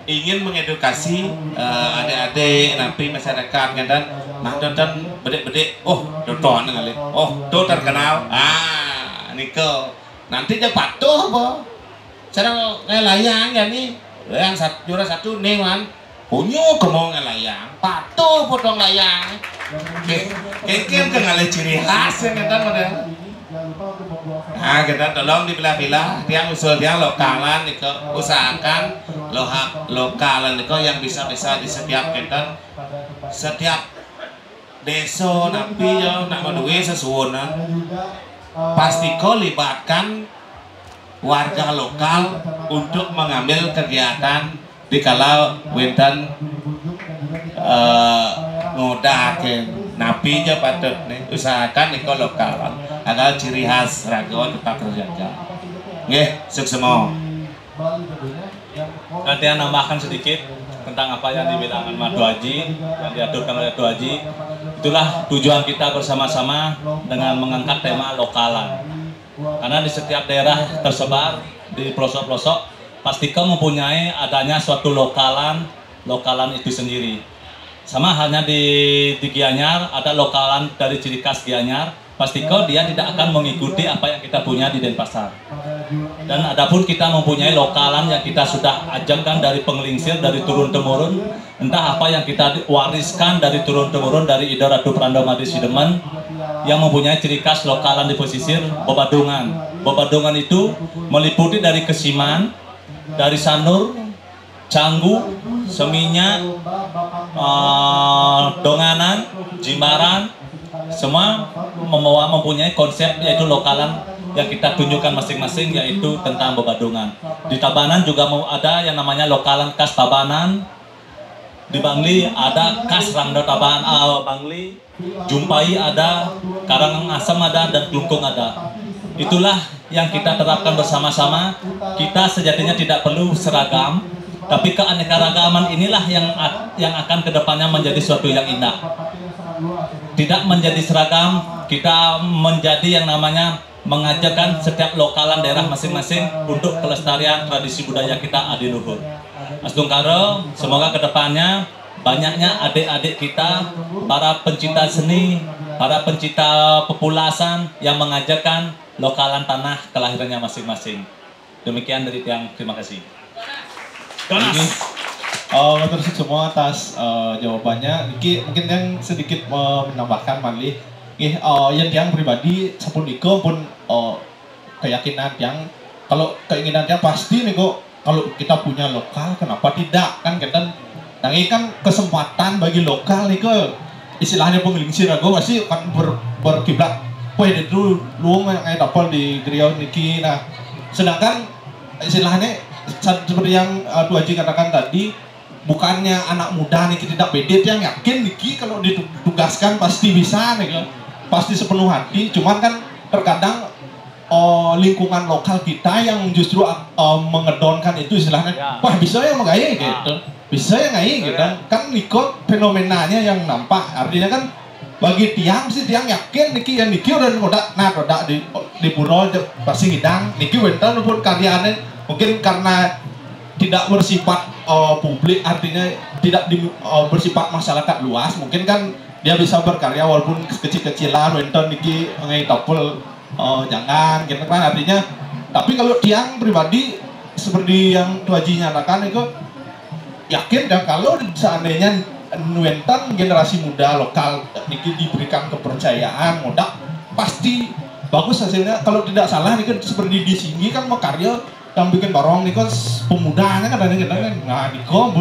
ingin mengedukasi adik-adik napi masyarakat dan nonton bedek-bedek tonton kali tuh terkenal nikah nanti dia patuh apa cara ngelayang ya nih yang juara satu nih man punya kemau ngelayang patuh potong layang kekem kengali ciri khas yang kita model kita tolong dipilah-pilah tiang usul tiang lokalan niko usahakan lokalan niko yang bisa-bisa di setiap kita setiap desa napi yo nak menduwe sesuwunan pasti kau libatkan warga lokal untuk mengambil kegiatan di kalau wenten ngodaken napi aja patut nih usahakan niko lokalan agar ciri khas ragon tetap terjaga. Nggih, sukses semua. Nanti nambahkan sedikit tentang apa yang dibilang Madu Haji, yang diaturkan oleh Madu Haji. Itulah tujuan kita bersama-sama dengan mengangkat tema lokalan. Karena di setiap daerah tersebar di pelosok-pelosok, pasti kau mempunyai adanya suatu lokalan itu sendiri. Sama halnya di Gianyar, ada lokalan dari ciri khas Gianyar. Pasti kau dia tidak akan mengikuti apa yang kita punya di Denpasar. Dan adapun kita mempunyai lokalan yang kita sudah ajangkan dari penglingsir, dari turun-temurun, entah apa yang kita wariskan dari turun-temurun dari Ida Ratu Prando Madi Sidemen yang mempunyai ciri khas lokalan di pesisir Bebadungan. Bebadungan itu meliputi dari Kesiman, dari Sanur, Canggu, Seminyak, Donganan, Jimbaran, semua mempunyai konsep yaitu lokalan yang kita tunjukkan masing-masing yaitu tentang Bebadungan. Di Tabanan juga mau ada yang namanya lokalan khas Tabanan. Di Bangli ada khas Rangda Tabanan Bangli, Jumpai ada, Karangasem ada, dan Klungkung ada. Itulah yang kita terapkan bersama-sama. Kita sejatinya tidak perlu seragam, tapi keanekaragaman inilah yang akan kedepannya menjadi suatu yang indah. Tidak menjadi seragam, kita menjadi yang namanya mengajarkan setiap lokalan daerah masing-masing untuk kelestarian tradisi budaya kita adiluhur. Astungkaro, semoga kedepannya banyaknya adik-adik kita, para pencinta seni, para pencinta populasan yang mengajarkan lokalan tanah kelahirannya masing-masing. Demikian dari tiang, terima kasih. Terus semua atas jawabannya. Niki mungkin yang sedikit menambahkan Mali. Yang pribadi sepun Niko pun keyakinan yang kalau keinginannya pasti Niko kalau kita punya lokal kenapa tidak kan kita nangi kan kesempatan bagi lokal Niko istilahnya penglingsir aku masih kan berkiblat. Wah itu luang yang dapat di Griau Niki. Nah sedangkan istilahnya seperti yang Madu Haji katakan tadi, bukannya anak muda nih tidak pede, yang yakin Niki kalau ditugaskan pasti bisa nih, pasti sepenuh hati. Cuman kan terkadang lingkungan lokal kita yang justru mengedonkan itu istilahnya, wah bisa ya menggaya gitu, bisa ya nggak gitu. Kan Niko fenomenanya yang nampak, artinya kan bagi tiang sih tiang yakin Niki yang Niki udah roda di pura pasti hidang Niki wentan pun karyanya. Mungkin karena tidak bersifat publik, artinya tidak bersifat masyarakat luas, mungkin kan dia bisa berkarya walaupun kecil-kecilan, wenten Niki ngai topel jangan gitu kan artinya. Tapi kalau tiang pribadi seperti yang Madu Haji nyatakan itu yakin dan kalau seandainya wenten generasi muda lokal niki diberikan kepercayaan modak pasti bagus hasilnya. Kalau tidak salah nih kan seperti di sini kan mau karya yang bikin barong nih kan pemudanya kan kadang-kadang nah niko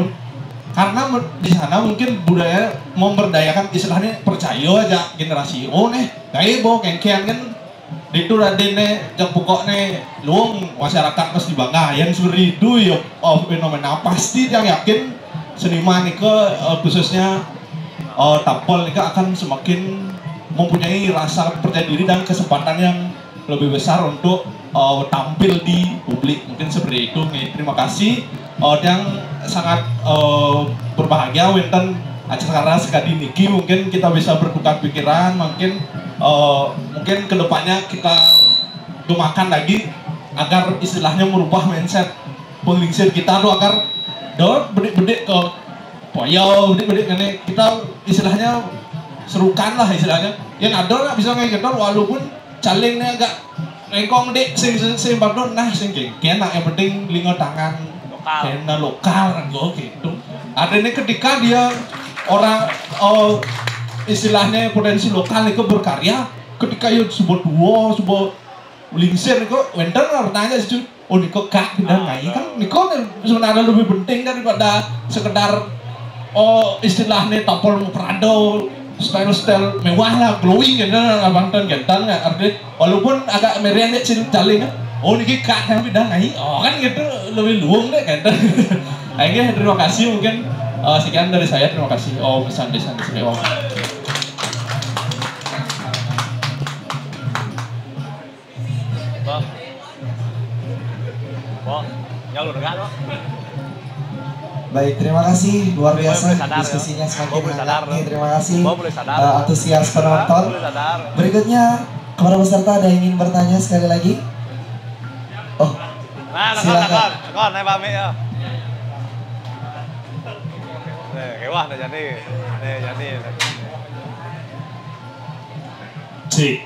karena di sana mungkin budaya memberdayakan istilahnya percaya aja generasi nih kayak bo kengkian kan itu radene yang pokoknya luang masyarakat pasti bangga yang seperti itu ya fenomena pasti yang yakin seniman itu khususnya tapol itu akan semakin mempunyai rasa percaya diri dan kesempatan yang lebih besar untuk tampil di publik mungkin seperti itu. Terima kasih yang sangat berbahagia wenten acara sekali niki mungkin kita bisa bertukar pikiran mungkin kedepannya kita gemakan lagi agar istilahnya merubah mindset penglingsir kita tuh agar bedik-bedik ke poyo bedik-bedik ini kita istilahnya serukan lah istilahnya yang ada lah bisa kayak gitu walaupun calingnya agak ngekong dik sing badon nah sing kena yang penting linggo tangan kena lokal gitu ada ini ketika dia orang istilahnya potensi lokal itu berkarya ketika ya sebuah dua sebuah lingsir itu wender nanya sih oh niko kak dan ngai kan niko sebenarnya lebih penting daripada sekedar istilahnya tampol Prado style mewah lah glowing gitu abang tan gentan artinya walaupun agak meriah nih caling oh niki kak tapi dan ngai kan gitu lebih luang deh gentan akhirnya terima kasih mungkin sekian dari saya terima kasih pesan-pesan di sini jalur enggak loh. Baik, terima kasih luar biasa diskusinya semakin hangat nih. Terima kasih antusias penonton. Berikutnya kepada peserta ada yang ingin bertanya sekali lagi? Oh, silakan. Kon, naik pamit ya. Nih, kewah nih jadi. Nih jadi. Cik,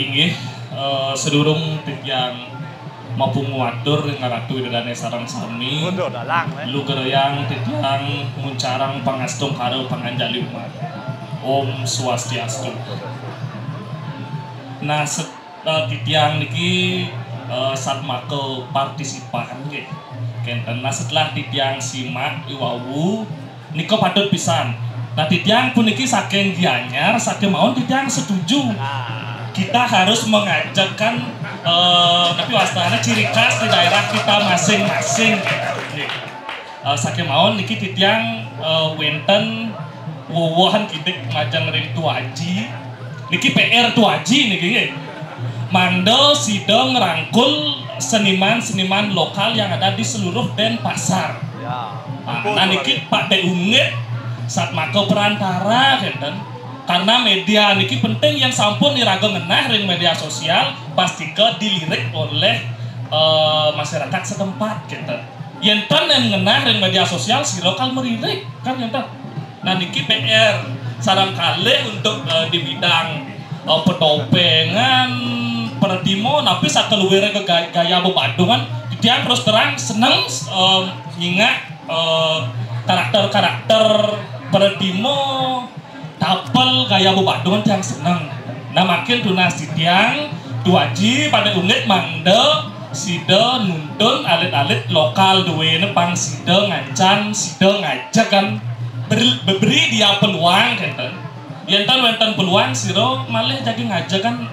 inggih sedurung yang maupun nguatur ngaratu idane sarang sami lu gereyang titiang muncarang pangastung karo panganjali umat Om Swastiastu. Nah titiang niki satmake partisipan nggih kenten. Nah setelah titiang simak iwawu nika patut pisan. Nah titiang puniki saking Gianyar saking mawon titiang setuju kita harus mengajarkan tapi wastana ciri khas di daerah kita masing-masing. Saking mawon niki titiang wenten wuwuhan kidik majang ring tuaji niki PR tuaji niki nggih. Mandel sidang ngerangkul seniman-seniman lokal yang ada di seluruh Denpasar. Nah niki Pak Deungit saat mako perantara kenten. Karena media niki penting yang sampun iraga ngenah ring media sosial pasti ke dilirik oleh masyarakat setempat gitu. Yenten yang ngenah ring media sosial si lokal meririk kan yenten. Nah niki PR sarang kali untuk di bidang petopengan perdimo tapi sakeluwere ke gaya bebadungan dia terus terang seneng ingat karakter-karakter perdimo tapel gaya bebadungan yang seneng. Nah makin tunas tiang tuaji pada ungit mande sida nuntun alit-alit lokal duwe pang sida ngancan sida ngajak kan beri dia peluang kenten. Yenten wenten peluang sira malih jadi ngajak kan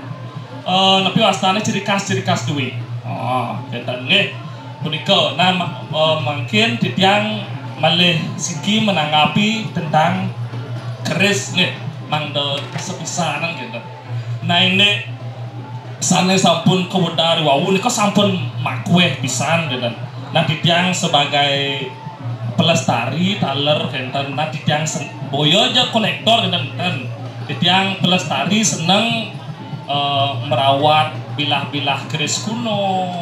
nepi wastane ciri khas duwe. Kenten nggih punika. Nah mungkin titiang malih siki menanggapi tentang keris nih mangdo sepisanan gitu. Nah ini sana sampun kewedari wawu nih kok sampun makweh pisan gitu. Nah titiang sebagai pelestari taler kenten. Nah titiang boyo aja kolektor gitu kan. Titiang pelestari seneng merawat bilah-bilah keris kuno,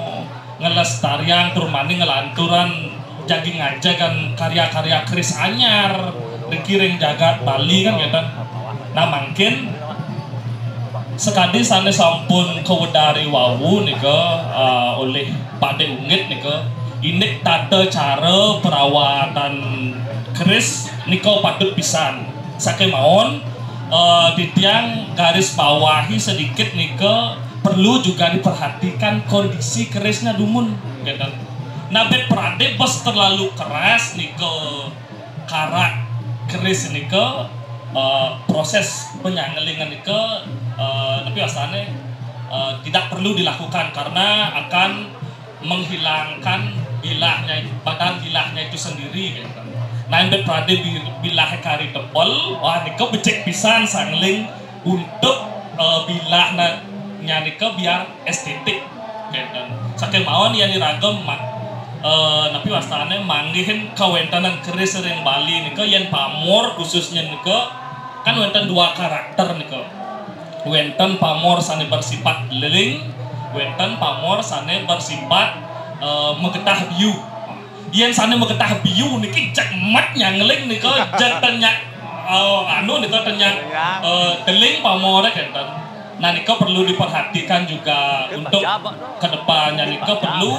ngelestarian turmani ngelanturan jaging aja kan karya-karya keris anyar. Dikiring jagat Bali kan gitu. Nah mungkin sekali sana sampun kewedari wawu nika oleh Pak Deungit nika ini tata cara perawatan keris niko patut pisan. Saking mawon Ditiang garis bawahi sedikit niko perlu juga diperhatikan kondisi kerisnya dumun gitu. Nabe prade bos terlalu keras niko karak keris niko proses penyangelingan niko tapi asalnya tidak perlu dilakukan karena akan menghilangkan bilahnya, badan bilahnya itu sendiri gitu. Nah, yang berprade bilah kari tebal, wah niko becek pisan sangling untuk bilahnya niko biar estetik gitu. Saking mawon yang diragam tapi wastane manggihin kawentanan keris sering Bali niko yang pamor khususnya niko kan wenten dua karakter niko. Wenten pamor sane bersifat leling, wenten pamor sane bersifat mengetah biu. Yen sane mengetah biu niki cek mat nyangeling niko jantannya niko tanya deling pamore kenten. Nah niko perlu diperhatikan juga untuk kedepannya niko perlu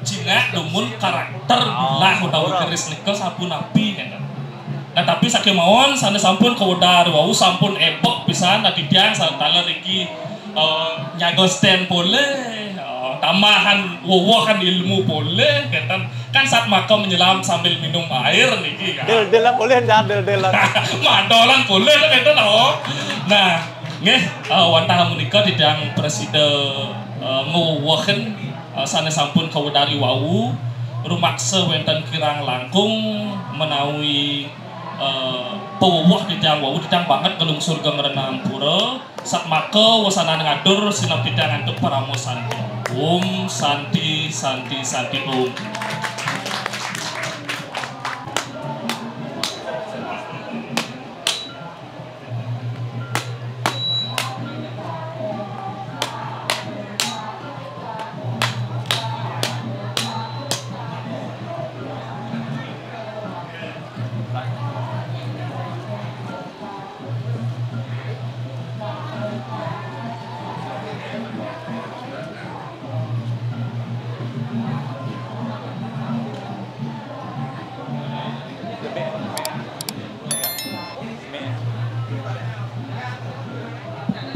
Cina dumun karakter lah utawi keris niko sampun api kenten. Nah tapi saking mawon sana sampun kawedar wau sampun epok pisan Ditiang santala iki nyagosten boleh tambahan wawahan ilmu boleh kan saat makan menyelam sambil minum air niki kan Del-delan boleh enggak del-delan madolan boleh kan loh. Nah nggih wantah menika Ditiang presiden ngawawaken sana sampun kawedari wau rumaksa wenten kirang langkung menawi pewuh Ditiang wau Ditiang banget gelungsur gemerenang pura sak maka wasana ngadur sinap Ditiang antuk paramo santi Om santi santi santi om.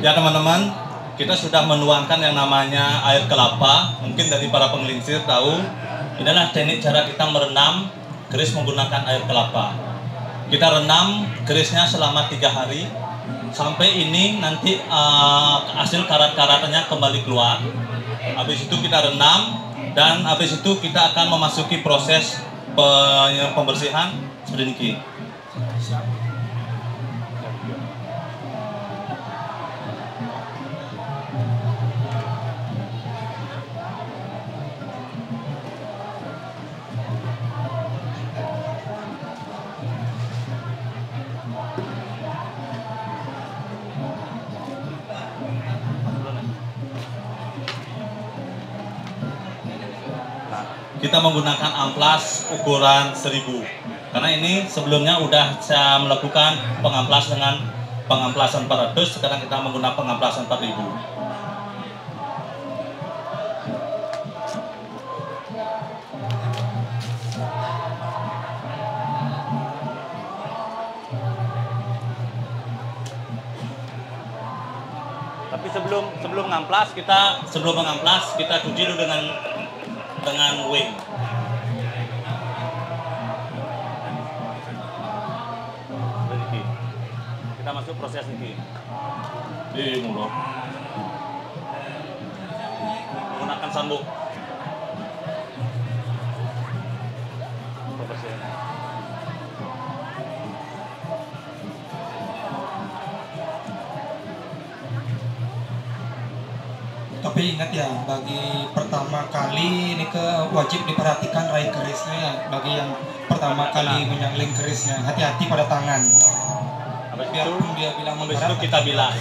Ya teman-teman, kita sudah menuangkan yang namanya air kelapa. Mungkin dari para penggelincir tahu, inilah teknik cara kita merenam keris menggunakan air kelapa. Kita renam kerisnya selama 3 hari, sampai ini nanti hasil karat-karatnya kembali keluar. Habis itu kita renam, dan habis itu kita akan memasuki proses pembersihan seperti ini. Kita menggunakan amplas ukuran 1000 karena ini sebelumnya udah saya melakukan pengamplas dengan pengamplasan 400, sekarang kita menggunakan pengamplasan 4000. Tapi sebelum mengamplas kita cuci dulu dengan wing. Kita masuk proses ini. Di mulut. Menggunakan sambuk. Tapi ingat ya, bagi pertama kali ini wajib diperhatikan raih kerisnya ya. Bagi yang pertama kali menyangling kerisnya, hati-hati pada tangan. Biarpun dia bilang habis itu kita bilas.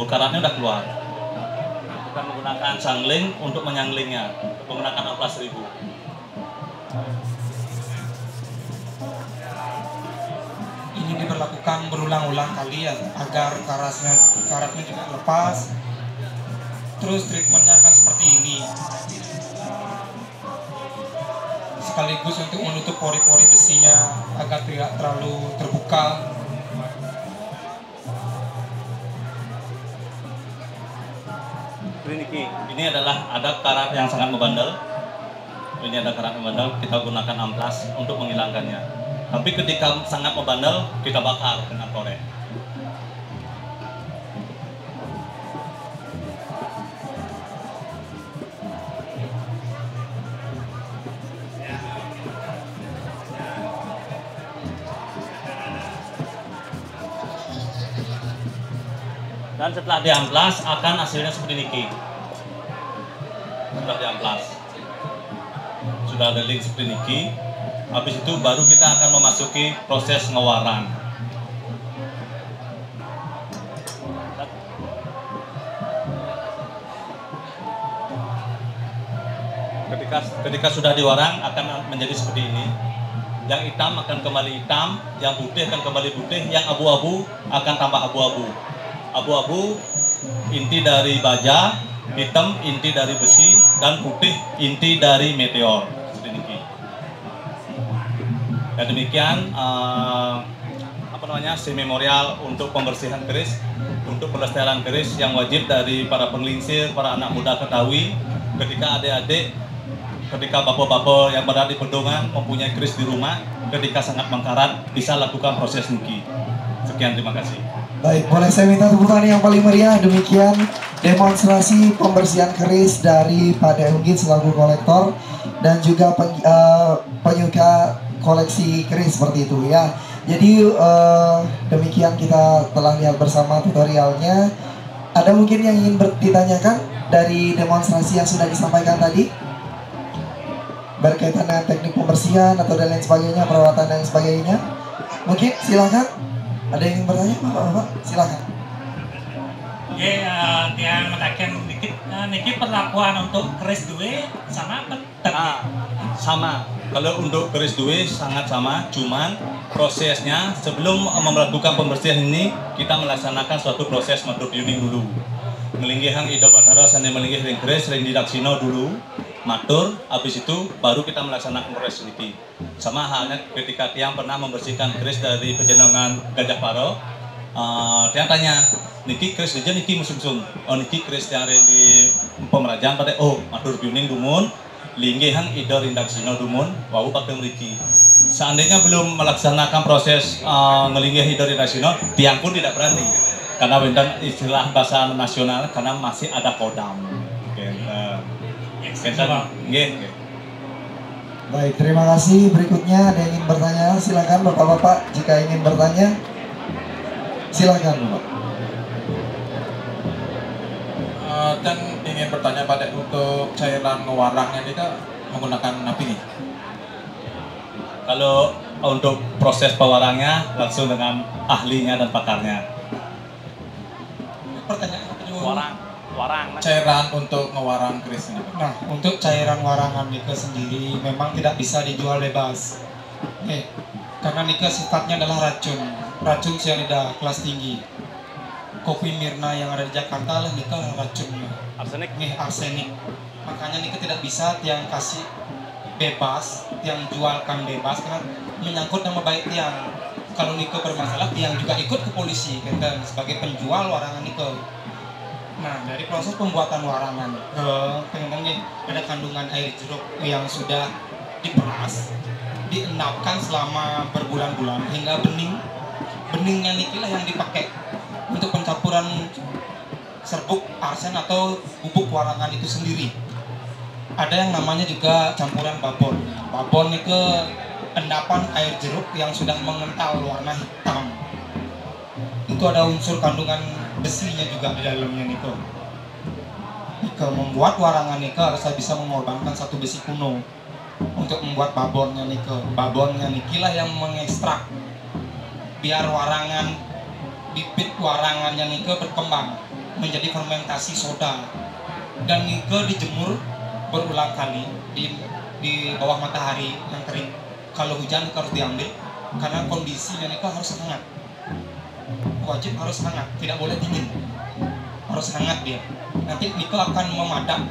Karatnya udah keluar. Kita menggunakan sangling untuk menyanglingnya, menggunakan amplas 1000. Ini diberlakukan berulang-ulang kali ya, agar karatnya juga lepas. Terus treatmentnya akan seperti ini, sekaligus untuk menutup pori-pori besinya agar tidak terlalu terbuka. Ini adalah ada karat yang sangat membandel. Ini ada karat membandel, kita gunakan amplas untuk menghilangkannya. Tapi ketika sangat membandel, kita bakar dengan korek. Dan setelah diamplas akan hasilnya seperti ini. Setelah diamplas sudah ada link seperti ini. Habis itu baru kita akan memasuki proses ngewarang. Ketika sudah diwarang akan menjadi seperti ini. Yang hitam akan kembali hitam, yang putih akan kembali putih, yang abu-abu akan tambah abu-abu. Abu-abu inti dari baja, hitam inti dari besi, dan putih inti dari meteor. Seperti ini. Dan demikian memorial untuk pembersihan keris, untuk pelestarian keris yang wajib dari para penglingsir, para anak muda ketahui ketika adik-adik, ketika bapak-bapak yang berada di pedungan mempunyai keris di rumah, ketika sangat mengkarat bisa lakukan proses nuki. Sekian, terima kasih. Baik, boleh saya minta tepuk tangan yang paling meriah. Demikian demonstrasi pembersihan keris dari Pak Unggit selaku kolektor dan juga penyuka koleksi keris seperti itu ya. Jadi demikian kita telah lihat bersama tutorialnya. Ada mungkin yang ingin ditanyakan dari demonstrasi yang sudah disampaikan tadi berkaitan dengan teknik pembersihan atau dan lain sebagainya, perawatan dan sebagainya? Mungkin silakan. Ada yang ingin bertanya, Bapak? Silakan. Oke, yang mengatakan niki perlakuan untuk keris duwe sama apa? Sama. Kalau untuk keris duwe sangat sama, cuman prosesnya sebelum melakukan pembersihan ini kita melaksanakan suatu proses matur yuning dulu. Ngelinggihang ida batara sane melinggih ring keris ring didaksino dulu. Matur, habis itu baru kita melaksanakan proses niki. Sama halnya ketika tiang pernah membersihkan keris dari pejenongan Gajah Paro, tiang tanya, niki keris aja niki musung-musung. Oh niki keris tiang di pemerajaan pada matur yuning dumun, linggihan idor indaksino dumun, wau pakai mriki. Seandainya belum melaksanakan proses ngelinggih idor indaksino, tiang pun tidak berani. Karena bentang istilah bahasa nasional, karena masih ada kodam. Baik, terima kasih. Berikutnya ada yang ingin bertanya, silakan Bapak-bapak jika ingin bertanya. Silakan Bapak. Dan ingin bertanya pada untuk cairan ngewarangnya ini kan menggunakan api nih? Kalau untuk proses pewarangnya langsung dengan ahlinya dan pakarnya. Pertanyaan warang cairan untuk ngewarang keris ini. Nah, untuk cairan warangan nika sendiri memang tidak bisa dijual bebas. Karena nika sifatnya adalah racun cyanida kelas tinggi. Kopi Mirna yang ada di Jakarta lah nika racunnya. Arsenik. Makanya nika tidak bisa tiang kasih bebas, tiang jualkan bebas karena menyangkut nama baik tiang. Kalau nika bermasalah, tiang juga ikut ke polisi kan sebagai penjual warangan nika. Nah, dari proses pembuatan warangan, ada kandungan air jeruk yang sudah diperas, diendapkan selama berbulan-bulan hingga bening. Beningnya nikilah yang dipakai untuk pencampuran serbuk arsen atau bubuk warangan itu sendiri. Ada yang namanya juga campuran babon. Babon itu endapan air jeruk yang sudah mengental warna hitam. Itu ada unsur kandungan besinya juga di dalamnya niko. Membuat warangan niko harus bisa mengorbankan satu besi kuno untuk membuat babonnya niko. Babonnya nikilah yang mengekstrak biar warangan bibit warangannya niko berkembang menjadi fermentasi soda dan niko dijemur berulang kali di bawah matahari yang terik. Kalau hujan harus diambil karena kondisinya nikah harus hangat. Wajib harus hangat, tidak boleh dingin. Harus hangat dia. Nanti nikah akan memadat.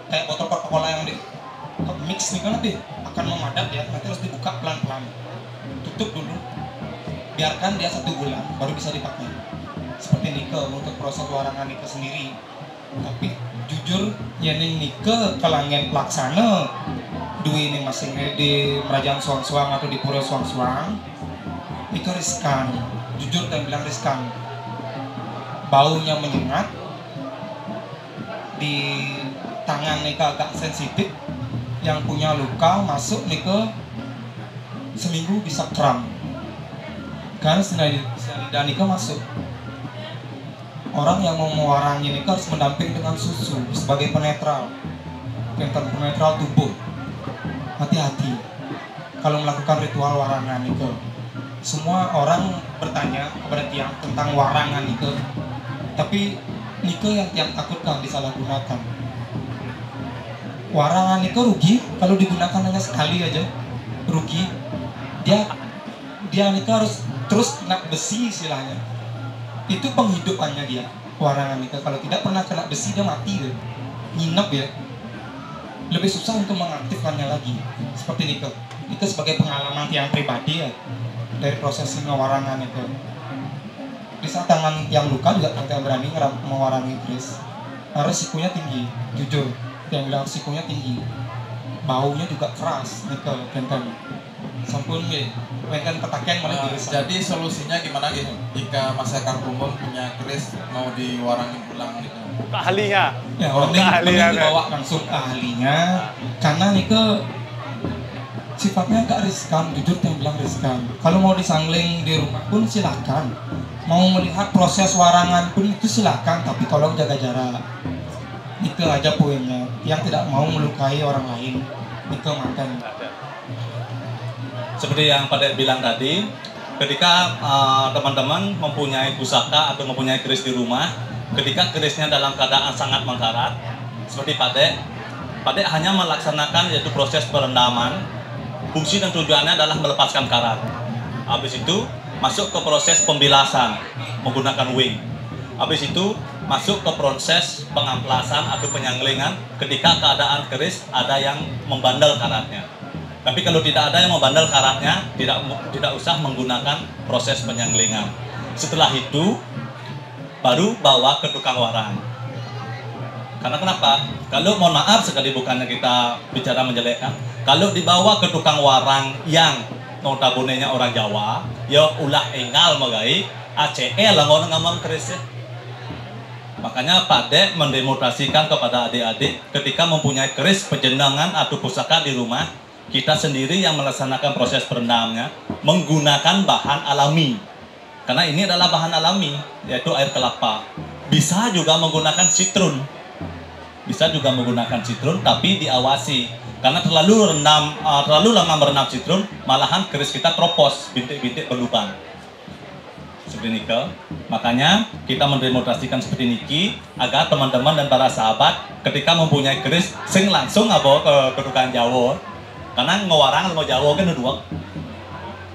Kayak botol Coca-Cola yang di mix nikah nanti akan memadat ya. Nanti harus dibuka pelan-pelan. Tutup dulu. Biarkan dia 1 bulan baru bisa dipakai. Seperti nikah untuk proses warangan nikah sendiri. Tapi jujur ya nikah kalangan pelaksana duit ini masing di Kerajaan Suang-Suang atau di Pura Suang-Suang nikah riskan. Jujur dan bilang riskan, baunya menyengat, di tangan nikah agak sensitif, yang punya luka masuk nikah seminggu bisa kram, karena cyanida nikah masuk. Orang yang mau mewarangi nikah harus mendamping dengan susu sebagai penetral tubuh. Hati-hati kalau melakukan ritual warangan nikah. Semua orang bertanya kepada tiang tentang warangan nikah, tapi nikah yang tiang takutkan disalahgunakan. Warangan nikah rugi kalau digunakan hanya sekali aja, rugi. Dia nikah harus terus kena besi istilahnya. Itu penghidupannya dia. Warangan nikah kalau tidak pernah kena besi dia mati deh. Nginep ya. Lebih susah untuk mengaktifkannya lagi. Seperti nikah. Itu sebagai pengalaman tiang pribadi ya. Dari proses warangan itu, di saat tangan yang luka juga tidak berani mewarangi keris. Karena risikonya tinggi, jujur. Yang bilang risikonya tinggi. Baunya juga keras, nikel, benten. Sampun benten petaken malah dirusak. Jadi solusinya gimana gitu? Jika masyarakat umum punya keris mau diwarangin ulang gitu? Ke ahlinya. Ya, mending dibawa langsung ke ahlinya. Karena nikel sifatnya agak riskan, jujur yang bilang riskan. Kalau mau disangling di rumah pun silakan. Mau melihat proses warangan pun itu silakan, tapi tolong jaga jarak. Itu aja poinnya. Yang tidak mau melukai orang lain, itu makan. Seperti yang Pak Dek bilang tadi, ketika teman-teman mempunyai pusaka atau mempunyai keris di rumah, ketika kerisnya dalam keadaan sangat mengkarat, seperti Pak Dek hanya melaksanakan yaitu proses perendaman. Fungsi dan tujuannya adalah melepaskan karat. Habis itu masuk ke proses pembilasan menggunakan wing. Habis itu masuk ke proses pengamplasan atau penyanglingan ketika keadaan keris ada yang membandel karatnya. Tapi kalau tidak ada yang membandel karatnya, tidak usah menggunakan proses penyanglingan. Setelah itu baru bawa ke tukang warang. Karena kenapa? Kalau mohon maaf sekali bukannya kita bicara menjelekkan, kalau dibawa ke tukang warang yang notabene-nya orang Jawa, ya ulah engal magai, ACE lah ngono ngamang kerisnya. Makanya Pak Dek mendemonstrasikan kepada adik-adik ketika mempunyai keris penjenengan atau pusaka di rumah, kita sendiri yang melaksanakan proses perendamnya menggunakan bahan alami. Karena ini adalah bahan alami, yaitu air kelapa. Bisa juga menggunakan citrun. Tapi diawasi. Karena terlalu lama merendam citrun, malahan keris kita tropos, bintik-bintik berlubang. Seperti nikel. Makanya kita mendemonstrasikan seperti niki agar teman-teman dan para sahabat ketika mempunyai keris sing langsung ke tukang Jawa. Karena ngewarang sama Jawa kan dua.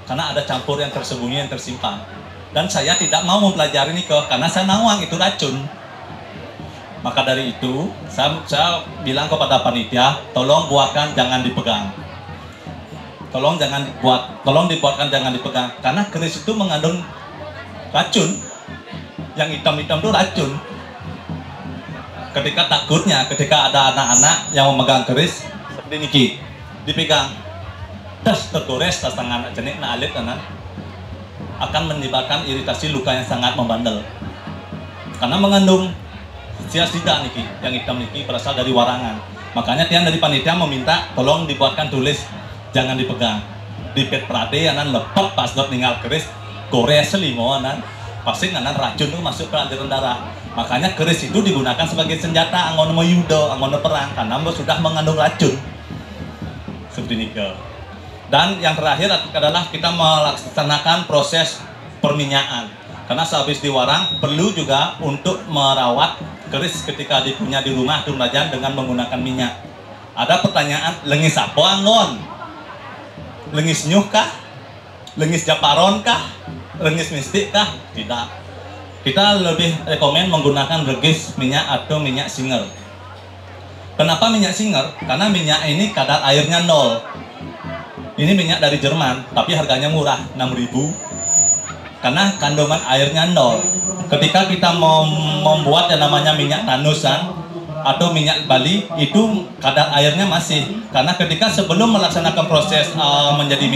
Karena ada campur yang tersembunyi, yang tersimpan. Dan saya tidak mau mempelajari nikel karena saya nawang itu racun. Maka dari itu, saya bilang kepada panitia, tolong buatkan jangan dipegang. Tolong dibuatkan jangan dipegang. Karena keris itu mengandung racun. Yang hitam-hitam itu racun. Ketika ada anak-anak yang memegang keris seperti niki, dipegang, tergores tas tangan jenik na alit kanan, akan menyebabkan iritasi luka yang sangat membandel. Karena mengandung siasida niki, yang hitam niki berasal dari warangan. Makanya tiang dari panitia meminta tolong dibuatkan tulis jangan dipegang. Di pet prade anan lepet pas dot ninggal keris Korea selimo anan pasti anan racun itu masuk ke aliran darah. Makanya keris itu digunakan sebagai senjata angon yudo, angon perang karena sudah mengandung racun. Seperti nikel. Dan yang terakhir adalah kita melaksanakan proses perminyakan. Karena sehabis diwarang perlu juga untuk merawat keris ketika dipunya di rumah atau rajan dengan menggunakan minyak. Ada pertanyaan, lengis apa angon? Lengis nyuh kah? lengis Japaron kah, lengis mistik kah? Tidak. Kita lebih rekomen menggunakan regis minyak atau minyak singer. Kenapa minyak singer? Karena minyak ini kadar airnya 0. Ini minyak dari Jerman, tapi harganya murah, 6.000. Karena kandungan airnya 0. Ketika kita mau membuat yang namanya minyak tanusan atau minyak Bali, itu kadar airnya masih. Karena ketika sebelum melaksanakan proses menjadi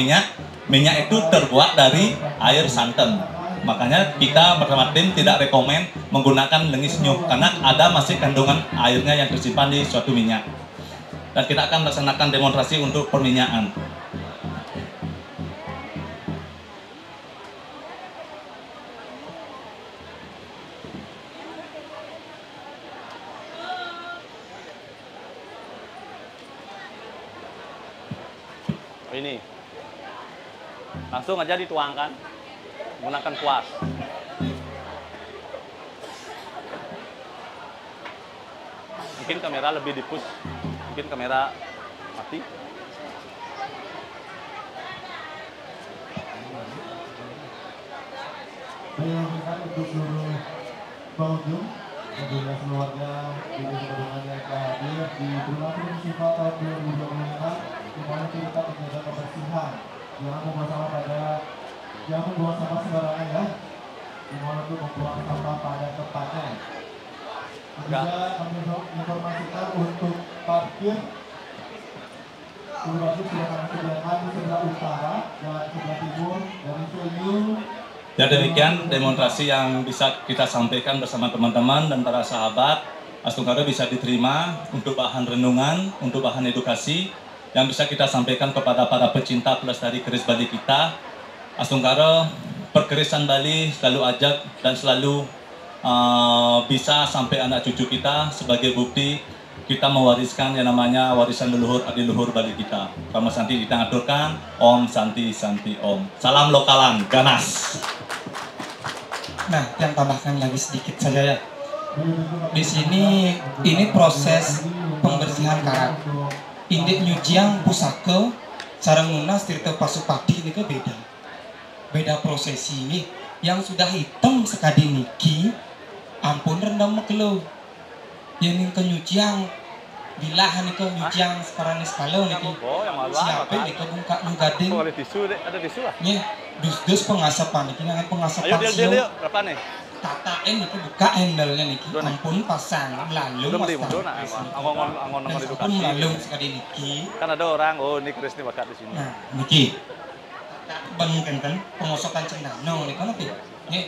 minyak itu terbuat dari air santan. Makanya kita bersama tim tidak rekomen menggunakan lengis nyuh karena ada masih kandungan airnya yang tersimpan di suatu minyak. Dan kita akan melaksanakan demonstrasi untuk perminyakan. Ini langsung aja dituangkan menggunakan kuas. Mungkin kamera lebih di-push, mungkin kamera mati. Saya untuk seluruh pengunjung dan juga keluarga di Pegunungan yang telah hadir di Berlaku Festival tahun 2024, di mana kita menjaga kebersihan. Jangan membuang sampah sembarangan ya. Di mana untuk membuang sampah pada tempatnya. Juga kami informasikan untuk parkir sudah kami sediakan di sebelah utara dan sebelah timur dari venue. Ya, demikian demonstrasi yang bisa kita sampaikan bersama teman-teman dan para sahabat. Astungkaro bisa diterima untuk bahan renungan, untuk bahan edukasi yang bisa kita sampaikan kepada para pecinta pelestari keris Bali kita. Astungkaro perkerisan Bali selalu ajak dan selalu bisa sampai anak cucu kita sebagai bukti kita mewariskan yang namanya warisan leluhur adiluhur Bali kita. Sama Santi kita aturkan, Om Santi Santi Om. Salam lokalan, ganas. Nah, yang tambahkan lagi sedikit saja ya. Di sini ini proses pembersihan karat. Indek nyuciang pusaka, sarang lunas tirta pasupati ini ke beda. Beda prosesi ini. Yang sudah hitam sekadi niki, ampun rendam mekelo. Yang kenyuciang bilahan itu nyuciang sekarang ini sekalo niki. Siapa niki buka nyugading. Ada tisu, ada tisu lah. Nih, dus pengasapan niki dengan pengasapan sio. Ayo berapa nih? Tatain niki buka handle-nya niki. Ampun pasang lalu angon edukasi. Lalu sekali niki. Kan ada orang, oh ini keris ini bakat di sini. Nah, niki. Bangkenten pengosokan cenano niki kan apa? Nih.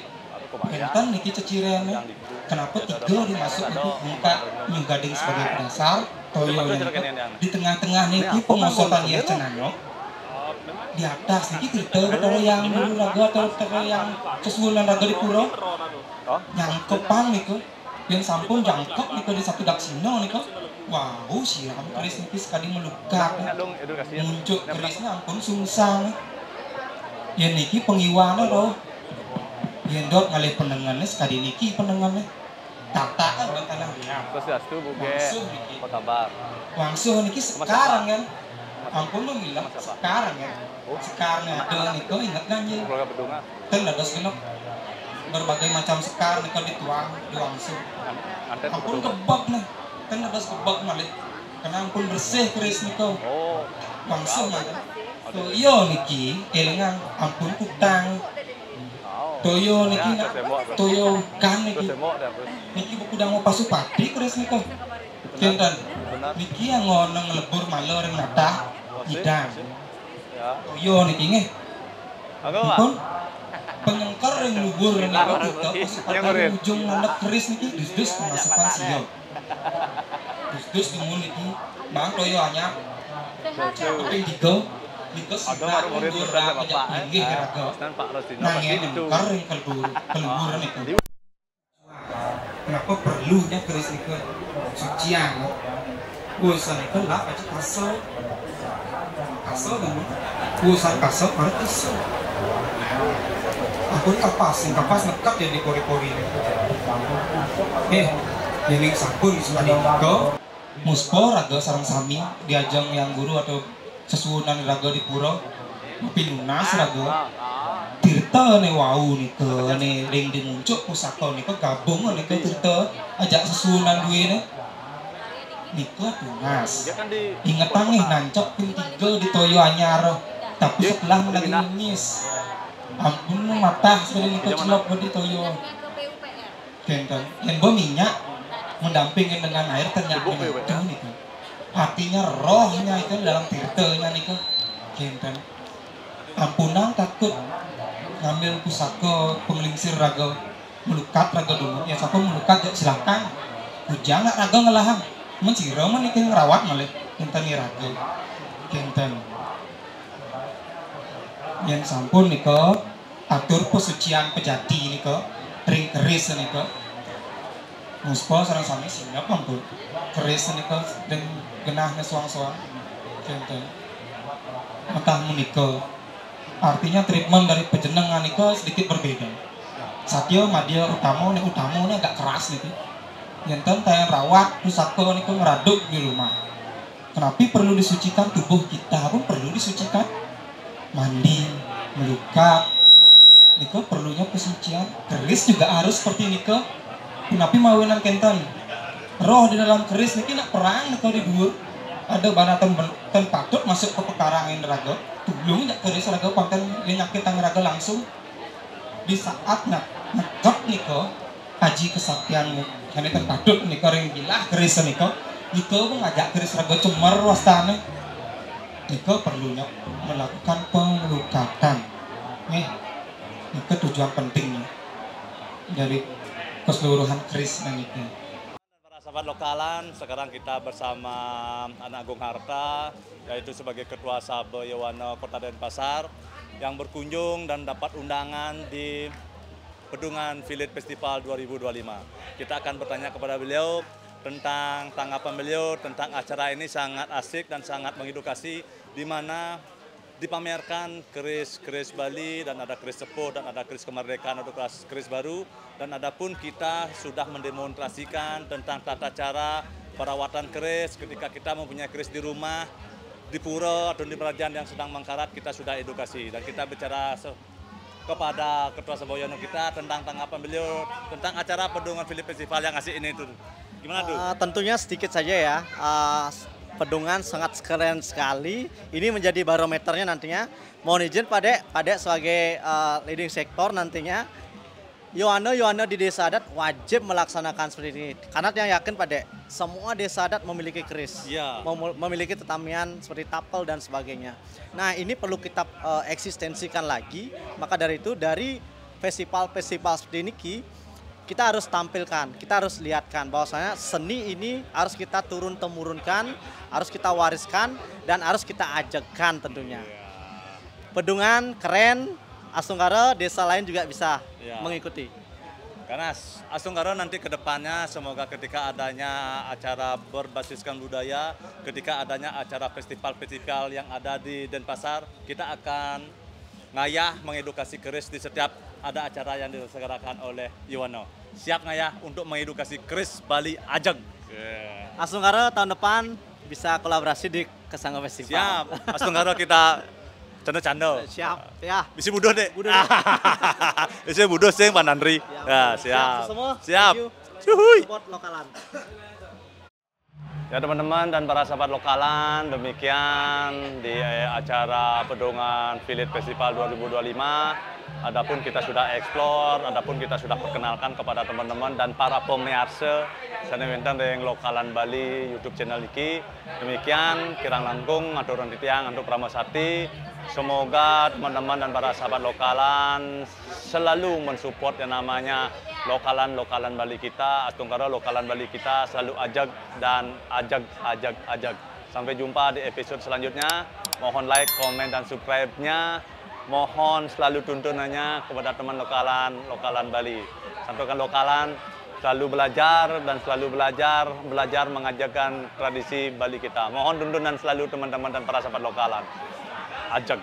Kenten niki cecirannya. Kenapa tiga dimasuk niki buka nyugading sebagai dasar toyo di tengah-tengah niki pengosotan ya cenano. Di atas niki kita betul yang dulu raga atau yang sesuunan raga di pura yang kepang niku yang sampun jangkep niku di satu daksino niku wow siram keris niki sekali melukat muncul kerisnya ampun sungsang ya niki pengiwana loh yang dot ngalih pendengannya sekali niki pendengannya tataan dan tanah terus ya itu buge kota bar wangsuh niki sekarang kan ampun lu bilang sekarang ya sekarang ada niku ingat ganjil kan ada senok berbagai macam sekar niku dituang diwangsuh ampun kebak nah kan ada kebak malih karena ampun bersih keris niku wangsuh mah tuh iyo niki elengan ampun kutang toyo niki toyo kan niki niki buku dang mau pasupati keris niku kinten niki yang ngoneng lebur maler yang natah hidang toyo niki nge ampun pengengkar yang lubur niku kita pasupati ujung nandep keris niki dus-dus pemasukan sio dus-dus timun niki bang toyo hanya tapi tiga Nikos sudah mundur kejap pinggir raga. Nangin kering keluburan itu. Kenapa perlunya keris itu sucian? Urusan itu lah aja kasau dulu. Urusan kasau baru tisu. Aku kapas nekat jadi pori-pori. Jadi sabun sudah digo. Muspo raga sarang sami diajang yang guru atau sesuunan raga di pura tapi lunas raga tirta nih wau nih ke nih ring di muncul pusaka nih ke gabung nih ke tirta ajak sesunan duit nih ke lunas inget nih nancok pin 3 di toyo anyar tapi setelah lagi nangis ampun mata sudah nih ke celok di toyo kenten yang minyak mendampingin dengan air ternyata itu nih ke hatinya rohnya itu dalam tirtanya nih ke kenten ampunang takut ngambil pusaka penglingsir raga melukat raga dulu ya sapa melukat ya silakan ujang raga ngelahang mencira mah nih ngerawat malah kenten nih raga kenten yang sampun nih ke atur pesucian pejati nih ke ring keris nih ke muspa sareng sami siap ampun keris nih ke dan genahnya suang-suang kenten entah menikah artinya treatment dari penjenengan itu sedikit berbeda. Satya madya utama nih agak keras nih. Enten tayang rawat pusaka nih meraduk di rumah. Kenapa perlu disucikan tubuh kita pun perlu disucikan. Mandi, melukat, niko perlunya pesucian. Keris juga harus seperti niko. Kenapa mawenan kenten? Roh di dalam keris niki nak perang niko di dhuwur. Ada banatan patut masuk ke pekarangan raga tulung jak keris raga panten nyakit tang raga langsung di saat ngekep niko haji kesaktianmu kene ten patut niko ring bilah keris niko mengajak keris raga cemer wastane niko perlunya melakukan pengelukatan niko tujuan pentingnya dari keseluruhan keris niko. Sahabat lokalan, sekarang kita bersama Anak Agung Harta, yaitu sebagai Ketua Sabe Yowana Kota Denpasar, yang berkunjung dan dapat undangan di Pedungan Village Festival 2025. Kita akan bertanya kepada beliau tentang tanggapan beliau tentang acara ini sangat asik dan sangat mengedukasi, di mana dipamerkan keris Bali dan ada keris sepuh dan ada keris kemerdekaan atau keris baru, dan ada pun kita sudah mendemonstrasikan tentang tata cara perawatan keris ketika kita mempunyai keris di rumah, di pura atau di kerajaan yang sedang mangkarat. Kita sudah edukasi dan kita bicara kepada Ketua Saboyono kita tentang tanggapan beliau tentang acara Pedungan Village Festival yang asik ini tuh. Gimana tuh? Tentunya sedikit saja ya. Pedungan sangat keren sekali. Ini menjadi barometernya nantinya. Mohon izin Pak Dek sebagai leading sektor nantinya. Yohana di desa adat wajib melaksanakan seperti ini. Karena yang yakin Pak Dek, semua desa adat memiliki keris, memiliki tetamian seperti tapel dan sebagainya. Nah ini perlu kita eksistensikan lagi. Maka dari itu dari festival-festival seperti ini kita harus tampilkan, kita harus lihatkan bahwasanya seni ini harus kita turun-temurunkan, harus kita wariskan, dan harus kita ajakkan tentunya. Pedungan keren, Asunggara desa lain juga bisa mengikuti. Karena Asunggara nanti ke depannya semoga ketika adanya acara berbasiskan budaya, ketika adanya acara festival-festival yang ada di Denpasar, kita akan ngayah mengedukasi keris di setiap ada acara yang diselenggarakan oleh Yohana. Siap ngayah untuk mengedukasi keris Bali Ajeg. Asunggara tahun depan bisa kolaborasi di Kesangga Festival. Siap. Asunggara kita canda-canda. Siap. Ya. Bisa budo deh. Bisa budo sih Pak Nandri. Ya, siap. Siap. Cuy. Support lokalan. Ya teman-teman dan para sahabat lokalan, demikian di acara Pedungan Village Festival 2025. Adapun kita sudah eksplor, adapun kita sudah perkenalkan kepada teman-teman dan para pemirsa sanewinten yang lokalan Bali YouTube channel iki. Demikian kirang langkung aturan titiang untuk Pramasati. Semoga teman-teman dan para sahabat lokalan selalu mensupport yang namanya lokalan Bali kita, Asunggara lokalan Bali kita selalu ajak dan ajak. Sampai jumpa di episode selanjutnya. Mohon like, komen, dan subscribe-nya. Mohon selalu tuntunannya kepada teman lokalan Bali. Sampaikan lokalan selalu belajar dan selalu belajar mengajarkan tradisi Bali kita. Mohon tuntunan selalu teman-teman dan para sahabat lokalan. Ajak.